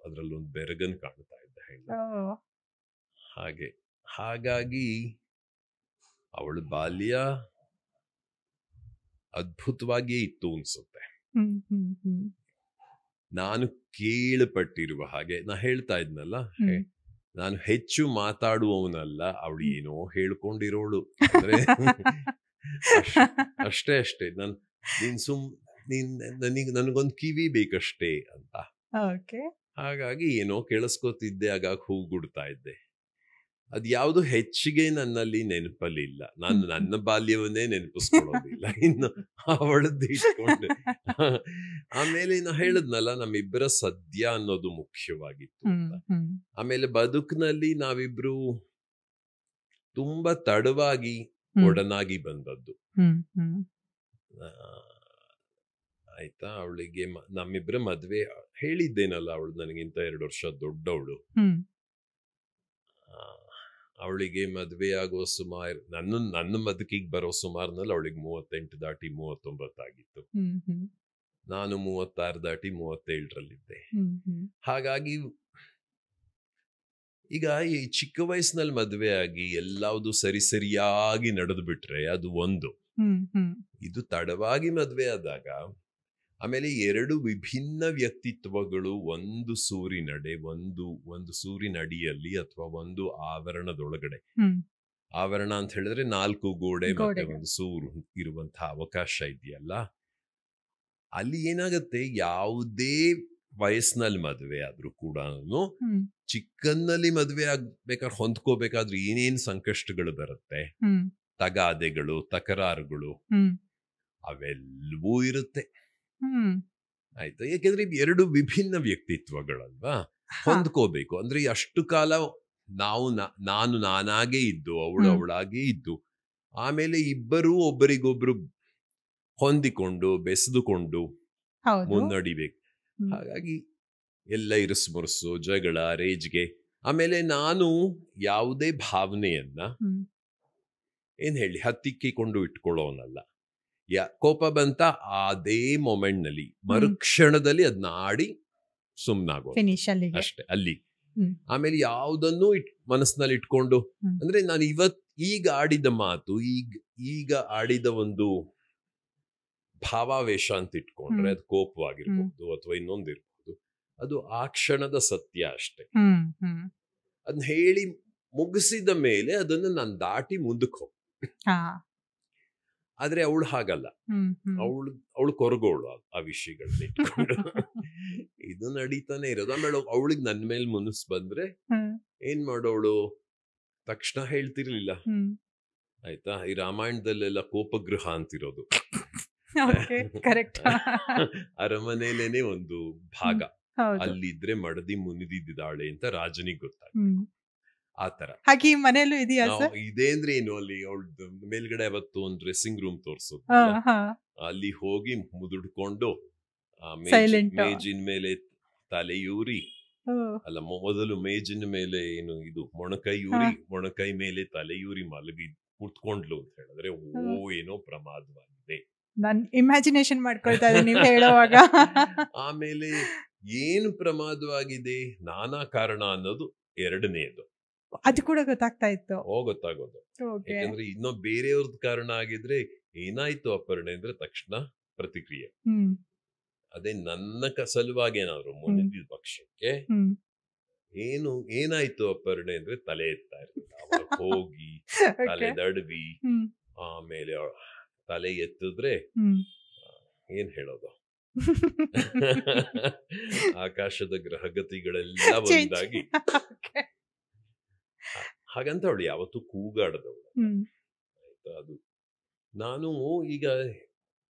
[SPEAKER 1] ಅದ್ರಲ್ಲಿ ಒಂದು ಬೆರಗನ್ ಕಾಣ್ತಾ ಇದ್ದ ಹೆಣ್ಣು. ಹಾಗಾಗಿ ಅವಳ ಬಾಲ್ಯ ಅದ್ಭುತವಾಗಿಯೇ ಇತ್ತು ಅನ್ಸುತ್ತೆ. ನಾನು ಕೇಳಪಟ್ಟಿರುವ ಹಾಗೆ ನಾ ಹೇಳ್ತಾ ಇದ್ನಲ್ಲ, ನಾನು ಹೆಚ್ಚು ಮಾತಾಡುವವನಲ್ಲ, ಅವಳು ಏನೋ ಹೇಳ್ಕೊಂಡಿರೋಳು. ಅಂದ್ರೆ ಅಷ್ಟೇ ನನಗೊಂದು ಕಿವಿ ಬೇಕಷ್ಟೇ ಅಂತ. ಹಾಗಾಗಿ ಏನೋ ಕೇಳಿಸ್ಕೊತಿದ್ದೆ, ಆಗಾಗ ಹೂಗುಡ್ತಾ ಇದ್ದೆ. ಅದ್ ಯಾವುದು ಹೆಚ್ಚಿಗೆ ನನ್ನಲ್ಲಿ ನೆನಪಲ್ಲಿಲ್ಲ. ನಾನು ನನ್ನ ಬಾಲ್ಯವನ್ನೇ ನೆನಪಿಸ್ಕೊಳ್ಳೋದಿಲ್ಲ, ಇನ್ನು ಅವಳದ್ದು ಇಟ್ಕೊಂಡೆ. ಆಮೇಲೆ ನಾ ಹೇಳದ್ನಲ್ಲ, ನಮ್ಮಿಬ್ಬರ ಸದ್ಯ ಅನ್ನೋದು ಮುಖ್ಯವಾಗಿತ್ತು ಅಂತ. ಆಮೇಲೆ ಬದುಕಿನಲ್ಲಿ ನಾವಿಬ್ರು ತುಂಬಾ ತಡವಾಗಿ ಒಡನಾಗಿ ಬಂದದ್ದು. ಆಯ್ತಾ, ಅವಳಿಗೆ ನಮ್ಮಿಬ್ಬರ ಮದ್ವೆ ಹೇಳಿದ್ದೇನಲ್ಲ, ಅವಳು ನನಗಿಂತ 2 ವರ್ಷ ದೊಡ್ಡವಳು. ಅವಳಿಗೆ ಮದ್ವೆ ಆಗೋ ಸುಮಾರು ನನ್ನ ಬದುಕಿಗೆ ಬರೋ ಸುಮಾರಿನಲ್ಲಿ ಅವಳಿಗೆ 38 ದಾಟಿ 39 ಆಗಿತ್ತು. ನಾನು 36 ದಾಟಿ 37ರಲ್ಲಿದ್ದೆ. ಹಾಗಾಗಿ ಈಗ ಈ ಚಿಕ್ಕ ವಯಸ್ಸಿನಲ್ಲಿ ಮದ್ವೆ ಆಗಿ ಎಲ್ಲಾವುದು ಸರಿಯಾಗಿ ನಡೆದು ಬಿಟ್ರೆ ಅದು ಒಂದು. ಇದು ತಡವಾಗಿ ಮದ್ವೆ ಆದಾಗ, ಆಮೇಲೆ 2 ವಿಭಿನ್ನ ವ್ಯಕ್ತಿತ್ವಗಳು ಒಂದು ಸೂರಿನಡೆ, ಒಂದು ಸೂರಿನಡಿಯಲ್ಲಿ ಅಥವಾ ಒಂದು ಆವರಣದೊಳಗಡೆ. ಆವರಣ ಅಂತ ಹೇಳಿದ್ರೆ 4 ಗೋಡೆ ಮತ್ತೆ ಒಂದು ಸೂರು ಇರುವಂತಹ ಅವಕಾಶ ಇದೆಯಲ್ಲ, ಅಲ್ಲಿ ಏನಾಗತ್ತೆ, ಯಾವುದೇ ವಯಸ್ಸಿನಲ್ಲಿ ಮದ್ವೆ ಆದ್ರೂ ಕೂಡ ಚಿಕ್ಕನ್ನಲ್ಲಿ ಮದ್ವೆ ಆಗ್ಬೇಕಾದ್ರೆ ಹೊಂದ್ಕೋಬೇಕಾದ್ರೆ ಏನೇನ್ ಸಂಕಷ್ಟಗಳು ಬರುತ್ತೆ, ತಗಾದೆಗಳು, ತಕರಾರುಗಳು ಅವೆಲ್ಲವೂ ಇರುತ್ತೆ. ಆಯ್ತಾ, ಯಾಕೆಂದ್ರೆ 2 ವಿಭಿನ್ನ ವ್ಯಕ್ತಿತ್ವಗಳಲ್ವಾ, ಹೊಂದ್ಕೋಬೇಕು. ಅಂದ್ರೆ ಅಷ್ಟು ಕಾಲ ನಾನು ನಾನಾಗೇ ಇದ್ದು, ಅವಳಾಗೇ ಇದ್ದು, ಆಮೇಲೆ ಇಬ್ಬರೂ ಒಬ್ಬರಿಗೊಬ್ರು ಹೊಂದಿಕೊಂಡು ಬೆಸೆದುಕೊಂಡು ಮುನ್ನಡಿಬೇಕು. ಹಾಗಾಗಿ ಎಲ್ಲ ಇರುಸುಮುರುಸು, ಜಗಳ, ರೇಜ್ಗೆ. ಆಮೇಲೆ ನಾನು ಯಾವುದೇ ಭಾವನೆಯನ್ನ ಹತ್ತಿಕ್ಕಿಕೊಂಡು ಇಟ್ಕೊಳ್ಳೋನಲ್ಲ. ಕೋಪ ಬಂತ ಅದೇ ಮೊಮೆಂಟ್ ನಲ್ಲಿ ಮರುಕ್ಷಣದಲ್ಲಿ ಅದನ್ನ ಆಡಿ ಸುಮ್ನಾಗೋ ಅಷ್ಟೇ ಅಲ್ಲಿ. ಆಮೇಲೆ ಯಾವುದನ್ನು ಮನಸ್ಸಿನಲ್ಲಿ ಇಟ್ಕೊಂಡು, ಅಂದ್ರೆ ನಾನು ಈಗ ಆಡಿದ ಮಾತು, ಈಗ ಆಡಿದ ಒಂದು ಭಾವಾವೇಶ ಅಂತ ಇಟ್ಕೊಂಡ್ರೆ ಅದು ಕೋಪವಾಗಿರ್ಬಹುದು ಅಥವಾ ಇನ್ನೊಂದಿರ್ಬಹುದು, ಅದು ಆ ಕ್ಷಣದ ಸತ್ಯ ಅಷ್ಟೇ. ಅದನ್ನ ಹೇಳಿ ಮುಗಿಸಿದ ಮೇಲೆ ಅದನ್ನು ನಾನು ದಾಟಿ ಮುಂದಕ್ಕೆ ಹೋಗ. ಆದ್ರೆ ಅವಳು ಹಾಗಲ್ಲ, ಅವಳು ಕೊರಗೋಳು ಆ ವಿಷಯಗಳನ್ನ ಇಟ್ಕೊಂಡು. ಇದು ನಡೀತಾನೆ ಇರೋದು. ಆಮೇಲೆ ಅವಳಿಗೆ ನನ್ನ ಮೇಲೆ ಮನಸ್ಸು ಬಂದ್ರೆ ಏನ್ ಮಾಡೋಳು, ತಕ್ಷಣ ಹೇಳ್ತಿರ್ಲಿಲ್ಲ. ಆಯ್ತಾ, ಈ ರಾಮಾಯಣದಲ್ಲೆಲ್ಲ ಕೋಪಗೃಹ ಅಂತಿರೋದು, ಅರಮನೆಲೇನೆ ಒಂದು ಭಾಗ, ಅಲ್ಲಿದ್ರೆ ಮಡದಿ ಮುನಿದಿದ್ದಾಳೆ ಅಂತ ರಾಜನಿಗೆ ಗೊತ್ತಾಗ್ತದೆ. ಆತರ
[SPEAKER 2] ಹಾಗೆ ಮನೆಯಲ್ಲೂ ಇದೆಯಾ?
[SPEAKER 1] ಇದೆ ಅಂದ್ರೆ ಏನು, ಅಲ್ಲಿ ಅವಳದ್ದು ಮೇಲ್ಗಡೆ ಅವತ್ತು ಒಂದು ಡ್ರೆಸ್ಸಿಂಗ್ ರೂಮ್ ತೋರ್ಸೋದು, ಅಲ್ಲಿ ಹೋಗಿ ಮುದುಡ್ಕೊಂಡು ಮೇಜಿನ ಮೇಲೆ ತಲೆಯೂರಿ
[SPEAKER 2] ಓ,
[SPEAKER 1] ಅಲ್ಲ ಮೊದಲು ಮೇಜಿನ ಮೇಲೆ ಏನು ಇದು ಮೊಣಕೈ ಮೇಲೆ ತಲೆಯೂರಿ ಮಲಗಿ ಕುತ್ಕೊಂಡ್ಲು ಅಂತ ಹೇಳಿದ್ರೆ ಏನೋ ಪ್ರಮಾದವಾಗಿದೆ.
[SPEAKER 2] ನಾನ್ ಇಮ್ಯಾಜಿನೇಷನ್ ಮಾಡ್ಕೊಳ್ತಾ ಇದ್ದೀನಿ ನೀವು ಹೇಳುವಾಗ.
[SPEAKER 1] ಆಮೇಲೆ ಏನು ಪ್ರಮಾದವಾಗಿದೆ, ನಾನಾ ಕಾರಣ ಅನ್ನೋದು ಎರಡನೇದು.
[SPEAKER 2] ಅದು ಕೂಡ ಗೊತ್ತಾಗ್ತಾ ಇತ್ತು.
[SPEAKER 1] ಗೊತ್ತಾಗೋದು.
[SPEAKER 2] Okay.
[SPEAKER 1] ಯಾಕಂದ್ರೆ ಇನ್ನೂ ಬೇರೆಯವ್ರದ್ ಕಾರಣ ಆಗಿದ್ರೆ ಏನಾಯ್ತು ಅಪರ್ಣೆ ಅಂದ್ರೆ ತಕ್ಷಣ ಪ್ರತಿಕ್ರಿಯೆ. ಅದೇ ನನ್ನ ಸಲುವಾಗಿ ಏನಾದ್ರು ಮುಂದಿದ್ದ ಪಕ್ಷಕ್ಕೆ ಏನಾಯ್ತು ಅಪರ್ಣೆ ಅಂದ್ರೆ ತಲೆ ಎತ್ತಾ ಇರ್ತಿಲ್ಲ. ಅವಾಗ ಹೋಗಿ ತಲೆ ದಡ್ವಿ, ಆಮೇಲೆ ತಲೆ ಎತ್ತಿದ್ರೆ ಏನ್ ಹೇಳೋದು, ಆಕಾಶದ ಗ್ರಹಗತಿಗಳೆಲ್ಲ ಒಂದಾಗಿ. ಹಾಗಂತ ಅವಳು ಯಾವತ್ತೂ ಕೂಗಾಡದವಳು. ಆಯ್ತಾ, ಅದು ನಾನು ಈಗ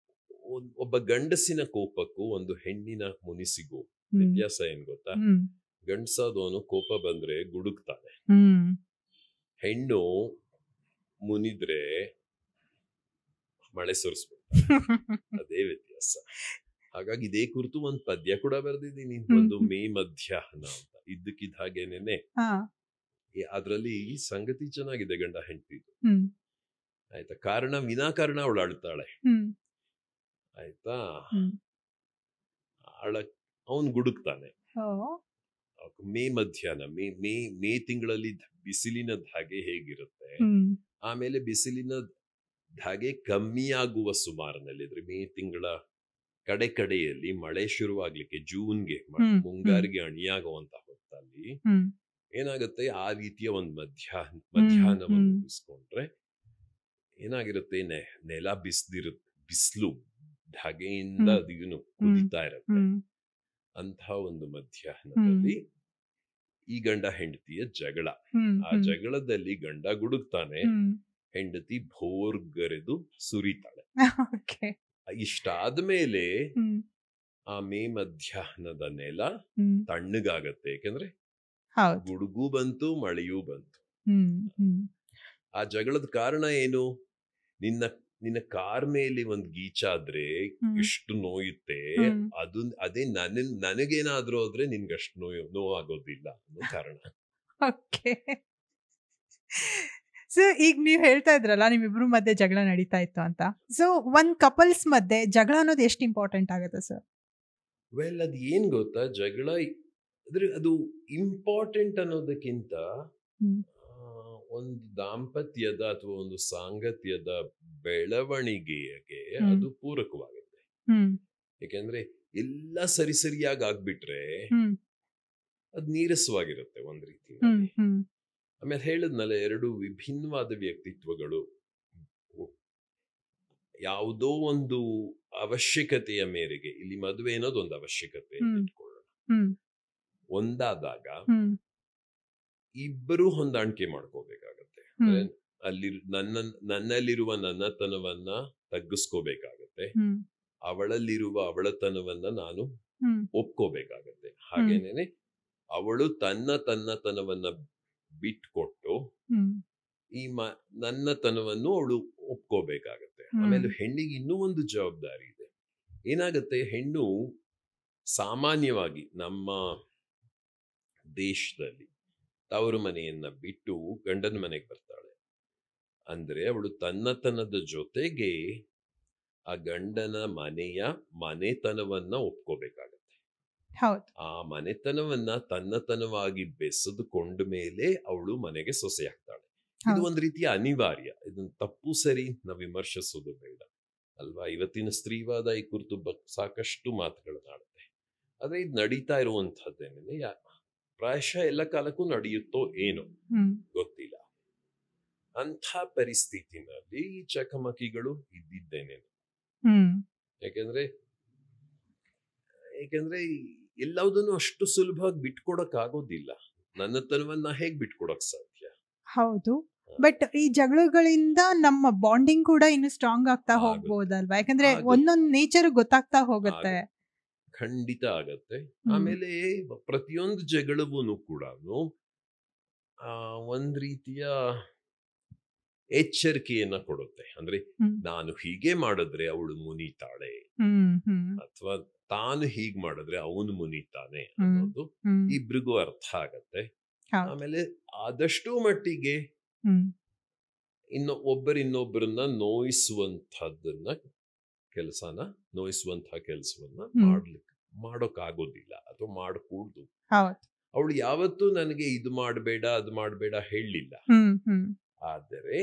[SPEAKER 1] ಒಬ್ಬ ಗಂಡಸಿನ ಕೋಪಕ್ಕೂ ಒಂದು ಹೆಣ್ಣಿನ ಮುನಿಸಿಗೂ ವ್ಯತ್ಯಾಸ ಏನ್ ಗೊತ್ತಾ? ಗಂಡಸಾದವನು ಕೋಪ ಬಂದ್ರೆ ಗುಡುಕ್ತಾನೆ, ಹೆಣ್ಣು ಮುನಿದ್ರೆ ಮಳೆ ಸುರಿಸ್ಬಿಡ್ತಾನೆ. ಅದೇ ವ್ಯತ್ಯಾಸ. ಹಾಗಾಗಿ ಇದೇ ಕುರಿತು ಒಂದು ಪದ್ಯ ಕೂಡ ಬರೆದಿದ್ದೀನಿ, ಒಂದು ಮೇ ಮಧ್ಯಾಹ್ನ ಅಂತ. ಇದ್ದಕ್ಕಿದ್ದ ಹಾಗೇನೇನೆ ಅದ್ರಲ್ಲಿ ಸಂಗತಿ ಚೆನ್ನಾಗಿದೆ, ಗಂಡ ಹೆಂಡತಿದು. ಆಯ್ತಾ, ಕಾರಣ ವಿನಾಕಾರಣ ಅವಳು ಅಳ್ತಾಳೆ. ಆಯ್ತಾ, ಅವನ್ ಗುಡುಕ್ತಾನೆ. ಮೇ ಮಧ್ಯಾಹ್ನ, ಮೇ ತಿಂಗಳಲ್ಲಿ ಬಿಸಿಲಿನ ಧಾಗೆ ಹೇಗಿರುತ್ತೆ, ಆಮೇಲೆ ಬಿಸಿಲಿನ ಧಾಗೆ ಕಮ್ಮಿಯಾಗುವ ಸುಮಾರಿನಲ್ಲಿ, ಅಂದ್ರೆ ಮೇ ತಿಂಗಳ ಕಡೆಯಲ್ಲಿ ಮಳೆ ಶುರುವಾಗ್ಲಿಕ್ಕೆ, ಜೂನ್ಗೆ ಮುಂಗಾರಿಗೆ ಅಣಿಯಾಗುವಂತ ಹೊತ್ತಲ್ಲಿ ಏನಾಗುತ್ತೆ, ಆ ರೀತಿಯ ಒಂದು ಮಧ್ಯಾಹ್ನವನ್ನು ಊಹಿಸ್ಕೊಂಡ್ರೆ ಏನಾಗಿರುತ್ತೆ, ನೆಲ ಬಿಸಿಲು ಧಾಗೆಯಿಂದ ಅದಿನ್ನು ಕುದಿತಾ ಇರುತ್ತೆ. ಅಂಥ ಒಂದು ಮಧ್ಯಾಹ್ನದಲ್ಲಿ ಈ ಗಂಡ ಹೆಂಡತಿಯ ಜಗಳ. ಆ ಜಗಳದಲ್ಲಿ ಗಂಡ ಗುಡುಕ್ತಾನೆ, ಹೆಂಡತಿ ಭೋರ್ಗರೆದು ಸುರಿತಾಳೆ. ಇಷ್ಟಾದ್ಮೇಲೆ ಆ ಮೇ ಮಧ್ಯಾಹ್ನದ ನೆಲ ತಣ್ಣಗಾಗತ್ತೆ, ಯಾಕಂದ್ರೆ ಗುಡುಗು ಬಂತು, ಮಳೆಯೂ ಬಂತು. ಆ ಜಗಳದ ಕಾರಣ ಏನು? ನಿನ್ನ ಕಾರ್ ಮೇಲೆ ಒಂದ್ ಗೀಚಾದ್ರೆ ಎಷ್ಟು ನೋಯುತ್ತೆ, ಅದೇ ನನಗೇನಾದ್ರೂ ಆದ್ರೆ ನಿನ್ಗಷ್ಟು ನೋವಾಗೋದಿಲ್ಲ ಅನ್ನೋ ಕಾರಣ.
[SPEAKER 2] ಸೊ ಈಗ ನೀವ್ ಹೇಳ್ತಾ ಇದ್ರಲ್ಲ, ನಿಮ್ಮಿಬ್ರು ಮಧ್ಯೆ ಜಗಳ ನಡೀತಾ ಇತ್ತು ಅಂತ. ಸೊ ಒಂದ್ ಕಪಲ್ಸ್ ಮಧ್ಯೆ ಜಗಳ ಅನ್ನೋದು ಎಷ್ಟು ಇಂಪಾರ್ಟೆಂಟ್ ಆಗುತ್ತೆ ಸರ್?
[SPEAKER 1] ವೆಲ್, ಅದ್ ಏನ್ ಗೊತ್ತಾ, ಜಗಳ ಅಂದ್ರೆ ಅದು ಇಂಪಾರ್ಟೆಂಟ್ ಅನ್ನೋದಕ್ಕಿಂತ ಒಂದು ದಾಂಪತ್ಯದ ಅಥವಾ ಒಂದು ಸಾಂಗತ್ಯದ ಬೆಳವಣಿಗೆಗೆ ಅದು ಪೂರಕವಾಗುತ್ತೆ. ಯಾಕೆಂದ್ರೆ ಎಲ್ಲ ಸರಿಯಾಗಿ ಆಗ್ಬಿಟ್ರೆ ಅದ್ ನೀರಸವಾಗಿರುತ್ತೆ ಒಂದ್ ರೀತಿ. ಆಮೇಲೆ ಹೇಳದ್ನಲ್ಲ, ಎರಡು ವಿಭಿನ್ನವಾದ ವ್ಯಕ್ತಿತ್ವಗಳು ಯಾವುದೋ ಒಂದು ಅವಶ್ಯಕತೆಯ ಮೇರೆಗೆ, ಇಲ್ಲಿ ಮದುವೆ ಅನ್ನೋದು ಒಂದು ಅವಶ್ಯಕತೆ ಅಂತ ಇಟ್ಕೊಳ್ಳೋಣ, ಒಂದಾದಾಗ ಇಬ್ಬರು ಹೊಂದಾಣಿಕೆ ಮಾಡ್ಕೋಬೇಕಾಗತ್ತೆ. ನನ್ನಲ್ಲಿರುವ ನನ್ನತನವನ್ನ ತಗ್ಗಿಸ್ಕೋಬೇಕಾಗತ್ತೆ, ಅವಳಲ್ಲಿರುವ ಅವಳತನವನ್ನ ನಾನು ಒಪ್ಕೋಬೇಕಾಗತ್ತೆ. ಹಾಗೇನೇನೆ ಅವಳು ತನ್ನತನವನ್ನ ಬಿಟ್ಕೊಟ್ಟು ಈ ನನ್ನತನವನ್ನು ಅವಳು ಒಪ್ಕೋಬೇಕಾಗತ್ತೆ. ಆಮೇಲೆ ಹೆಣ್ಣಿಗೆ ಇನ್ನೂ ಒಂದು ಜವಾಬ್ದಾರಿ ಇದೆ. ಏನಾಗತ್ತೆ, ಹೆಣ್ಣು ಸಾಮಾನ್ಯವಾಗಿ ನಮ್ಮ ದೇಶದಲ್ಲಿ ತವರು ಮನೆಯನ್ನ ಬಿಟ್ಟು ಗಂಡನ ಮನೆಗೆ ಬರ್ತಾಳೆ ಅಂದ್ರೆ ಅವಳು ತನ್ನತನದ ಜೊತೆಗೆ ಆ ಗಂಡನ ಮನೆತನವನ್ನ ಒಪ್ಕೋಬೇಕಾಗತ್ತೆ. ಆ ಮನೆತನವನ್ನ ತನ್ನತನವಾಗಿ ಬೆಸೆದುಕೊಂಡ ಮೇಲೆ ಅವಳು ಮನೆಗೆ ಸೊಸೆ ಆಗ್ತಾಳೆ. ಇದು ಒಂದು ರೀತಿಯ ಅನಿವಾರ್ಯ. ಇದನ್ನ ತಪ್ಪು ಸರಿ ನಾವು ವಿಮರ್ಶಿಸೋದು ಬೇಡ ಅಲ್ವಾ. ಇವತ್ತಿನ ಸ್ತ್ರೀವಾದ ಈ ಕುರಿತು ಸಾಕಷ್ಟು ಮಾತುಗಳನ್ನಾಡುತ್ತೆ. ಆದ್ರೆ ಇದು ನಡೀತಾ ಇರುವಂತಹದ್ದೇನೆ, ಪ್ರಾಯಶಃ ಎಲ್ಲ ಕಾಲಕ್ಕೂ ನಡೆಯುತ್ತೋ ಏನೋ ಗೊತ್ತಿಲ್ಲ. ಅಂಥ ಪರಿಸ್ಥಿತಿನಲ್ಲಿ ಈ ಚಕಮಕಿಗಳು ಇದ್ದಿದ್ದೇನೇನು. ಯಾಕೆಂದ್ರೆ ಎಲ್ಲದನ್ನು ಅಷ್ಟು ಸುಲಭವಾಗಿ ಬಿಟ್ಕೊಡಕ್ ಆಗೋದಿಲ್ಲ. ನನ್ನತನವನ್ನ ಹೇಗ್ ಬಿಟ್ಕೊಡಕ್ ಸಾಧ್ಯ?
[SPEAKER 2] ಹೌದು, ಬಟ್ ಈ ಜಗಳಗಳಿಂದ ನಮ್ಮ ಬಾಂಡಿಂಗ್ ಕೂಡ ಇನ್ನು ಸ್ಟ್ರಾಂಗ್ ಆಗ್ತಾ ಹೋಗ್ಬೋದಲ್ವಾ? ಯಾಕಂದ್ರೆ ಒಂದೊಂದು ನೇಚರ್ ಗೊತ್ತಾಗ್ತಾ ಹೋಗುತ್ತೆ.
[SPEAKER 1] ಖಂಡಿತ ಆಗತ್ತೆ. ಆಮೇಲೆ ಪ್ರತಿಯೊಂದು ಜಗಳವೂ ಕೂಡ ಒಂದ್ ರೀತಿಯ ಎಚ್ಚರಿಕೆಯನ್ನ ಕೊಡುತ್ತೆ. ಅಂದ್ರೆ ನಾನು ಹೀಗೆ ಮಾಡಿದ್ರೆ ಅವಳು ಮುನಿತಾಳೆ, ಅಥವಾ ತಾನು ಹೀಗ್ ಮಾಡಿದ್ರೆ ಅವನು ಮುನಿತಾನೆ ಅನ್ನೋದು ಇಬ್ರಿಗೂ ಅರ್ಥ ಆಗತ್ತೆ. ಆಮೇಲೆ ಆದಷ್ಟು ಮಟ್ಟಿಗೆ ಇನ್ನೊಬ್ಬರನ್ನ ನೋಯಿಸುವಂತಹದ್ದನ್ನ ನೋಯಿಸುವಂತಹ ಕೆಲಸವನ್ನ ಮಾಡೋಕ್ಕಾಗೋದಿಲ್ಲ ಅಥವಾ ಮಾಡಕೂಡ್ದು. ಅವಳು ಯಾವತ್ತೂ ನನಗೆ ಇದು ಮಾಡಬೇಡ ಅದು ಮಾಡಬೇಡ ಹೇಳಲಿಲ್ಲ. ಆದರೆ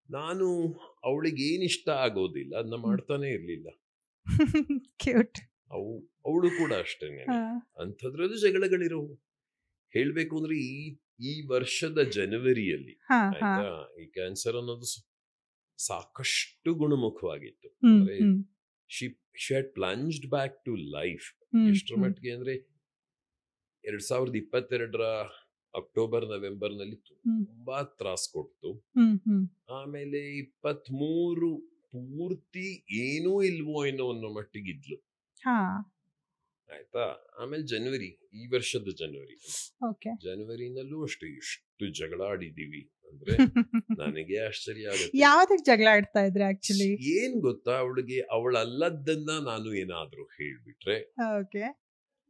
[SPEAKER 1] ನಾನು ಅವಳಿಗೆ ಏನಿಷ್ಟ ಆಗೋದಿಲ್ಲ ಅದನ್ನ ಮಾಡ್ತಾನೆ ಇರ್ಲಿಲ್ಲ. ಅವಳು ಕೂಡ ಅಷ್ಟೇನೆ. ಅಂಥದ್ರಲ್ಲೂ ಜಗಳಗಳಿರೋವು. ಹೇಳ್ಬೇಕು ಅಂದ್ರೆ ಈ ವರ್ಷದ ಜನವರಿಯಲ್ಲಿ ಆಯ್ತಾ, ಈ ಕ್ಯಾನ್ಸರ್ ಅನ್ನೋದು ಸಾಕಷ್ಟು ಗುಣಮುಖವಾಗಿತ್ತು. ಅಂದ್ರೆ she had plunged back to life. ಎಷ್ಟರ ಮಟ್ಟಿಗೆ ಅಂದ್ರೆ 2022 ಅಕ್ಟೋಬರ್ ನವೆಂಬರ್ ನಲ್ಲಿ ತುಂಬಾ ತ್ರಾಸ್ ಕೊಡ್ತು. ಆಮೇಲೆ 23 ಪೂರ್ತಿ ಏನೂ ಇಲ್ವೋ ಅನ್ನೋ ಮಟ್ಟಿಗಿದ್ಲು. ಆಯ್ತಾ. ಆಮೇಲೆ ಜನವರಿ, ಈ ವರ್ಷದ ಜನವರಿನಲ್ಲೂ ಅಷ್ಟೇ ಎಷ್ಟು ಜಗಳ ಆಡಿದೀವಿ ಅಂದ್ರೆ ನನಗೆ ಆಶ್ಚರ್ಯ ಆಗುತ್ತೆ.
[SPEAKER 2] ಯಾವ್ದಕ್ಕೆ ಜಗಳ ಆಡ್ತಾ ಇದ್ರೆ ಆಕ್ಚುಲಿ
[SPEAKER 1] ಏನ್ ಗೊತ್ತಾ, ಅವಳಲ್ಲದನ್ನ ನಾನು ಏನಾದ್ರೂ ಹೇಳ್ಬಿಟ್ರೆ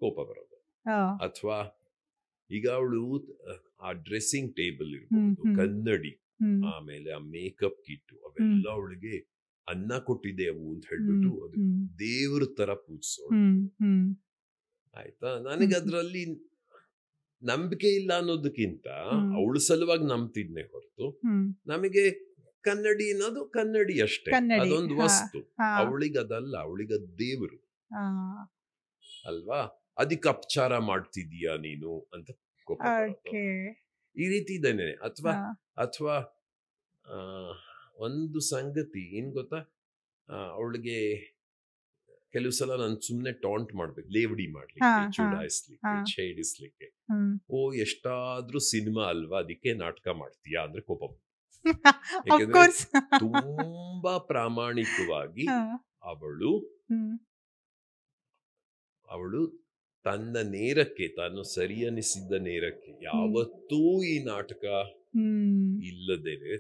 [SPEAKER 1] ಕೋಪ ಬರೋದು. ಅಥವಾ ಈಗ ಅವಳು ಆ ಡ್ರೆಸ್ಸಿಂಗ್ ಟೇಬಲ್ ಇರ್ಬೋದು, ಕನ್ನಡಿ, ಆಮೇಲೆ ಆ ಮೇಕಪ್ ಕಿಟ್ಟು, ಅವೆಲ್ಲ ಅವಳಿಗೆ ಅನ್ನ ಕೊಟ್ಟಿದೆ ಅವು ಅಂತ ಹೇಳ್ಬಿಟ್ಟು ಅದು ದೇವ್ರ ತರ ಪೂಜಿಸೋಳು. ಆಯ್ತಾ. ನನಗೆ ಅದ್ರಲ್ಲಿ ನಂಬಿಕೆ ಇಲ್ಲ ಅನ್ನೋದಕ್ಕಿಂತ ಅವಳ ಸಲುವಾಗಿ ನಂಬ್ತಿದ್ನೆ ಹೊರತು, ನಮಗೆ ಕನ್ನಡಿ ಅನ್ನೋದು ಕನ್ನಡಿ ಅಷ್ಟೇ, ಅದೊಂದು ವಸ್ತು. ಅವಳಿಗದಲ್ಲ, ಅವಳಿಗದ್ ದೇವರು ಅಲ್ವಾ. ಅದಕ್ಕೆ ಅಪಚಾರ ಮಾಡ್ತಿದೀಯಾ ನೀನು ಅಂತ ಕೋಪ ಬರೋದು. ಈ ರೀತಿ ಇದೇನೆ. ಅಥವಾ ಒಂದು ಸಂಗತಿ ಏನ್ ಗೊತ್ತಾ, ಅವಳಿಗೆ ಕೆಲವು ಸಲ ನಾನು ಸುಮ್ನೆ ಟಾಂಟ್ ಮಾಡ್ಬೇಕು, ಲೇವಡಿ ಮಾಡ್ಲಿಕ್ಕೆ, ಚುಡಾಯಿಸ್ಲಿಕ್ಕೆ, ಛೇಡಿಸ್ಲಿಕ್ಕೆ. ಎಷ್ಟಾದ್ರೂ ಸಿನಿಮಾ ಅಲ್ವಾ, ಅದಕ್ಕೆ ನಾಟಕ ಮಾಡ್ತೀಯಾ ಅಂದ್ರೆ ಕೋಪ. ಯಾಕಂದ್ರೆ ತುಂಬಾ ಪ್ರಾಮಾಣಿಕವಾಗಿ ಅವಳು ತನ್ನ ನೇರಕ್ಕೆ, ತಾನು ಸರಿ ಅನಿಸಿದ್ದ ನೇರಕ್ಕೆ ಯಾವತ್ತೂ ಈ ನಾಟಕ ಇಲ್ಲದೇನೆ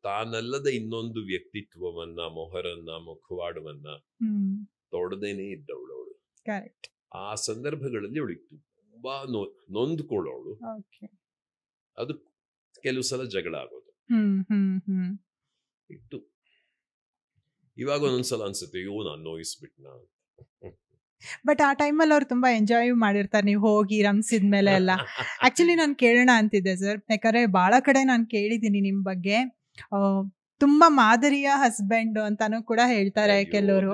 [SPEAKER 1] ತಾನಲ್ಲದ ಇನ್ನೊಂದು ವ್ಯಕ್ತಿತ್ವವನ್ನ, ಮೊಹರನ್ನ, ಮುಖವಾಡವನ್ನ ತೊಡದೇನೆ ಇದ್ದವಳು ಅವಳು. ಆ ಸಂದರ್ಭಗಳಲ್ಲಿ ಅವಳಿಗೆ ತುಂಬಾ ನೊಂದ್ಕೊಳ್ಳೋಳು. ಅದು ಕೆಲವು ಸಲ ಜಗಳ ಆಗೋದು ಇತ್ತು. ಇವಾಗ ಒಂದೊಂದ್ಸಲ ಅನ್ಸುತ್ತೆ, ನಾನು ನೋಯಿಸ್ಬಿಟ್ನಾ.
[SPEAKER 2] ಬಟ್ ಆ ಟೈಮಲ್ಲಿ ಅವ್ರು ತುಂಬಾ ಎಂಜಾಯ್ ಮಾಡಿರ್ತಾರೆ, ನೀವು ಹೋಗಿ ರಂಸಿದ್ಮೇಲೆ ಎಲ್ಲ. ಆಕ್ಚುಲಿ ನಾನು ಕೇಳೋಣ ಅಂತಿದ್ದೆ ಸರ್, ಯಾಕಂದ್ರೆ ಬಹಳ ಕಡೆ ನಾನು ಕೇಳಿದ್ದೀನಿ ನಿಮ್ ಬಗ್ಗೆ. ತುಂಬಾ ಮಾದರಿಯ ಹಸ್ಬೆಂಡ್ ಅಂತಾನು ಕೂಡ ಹೇಳ್ತಾರೆ ಕೆಲವರು.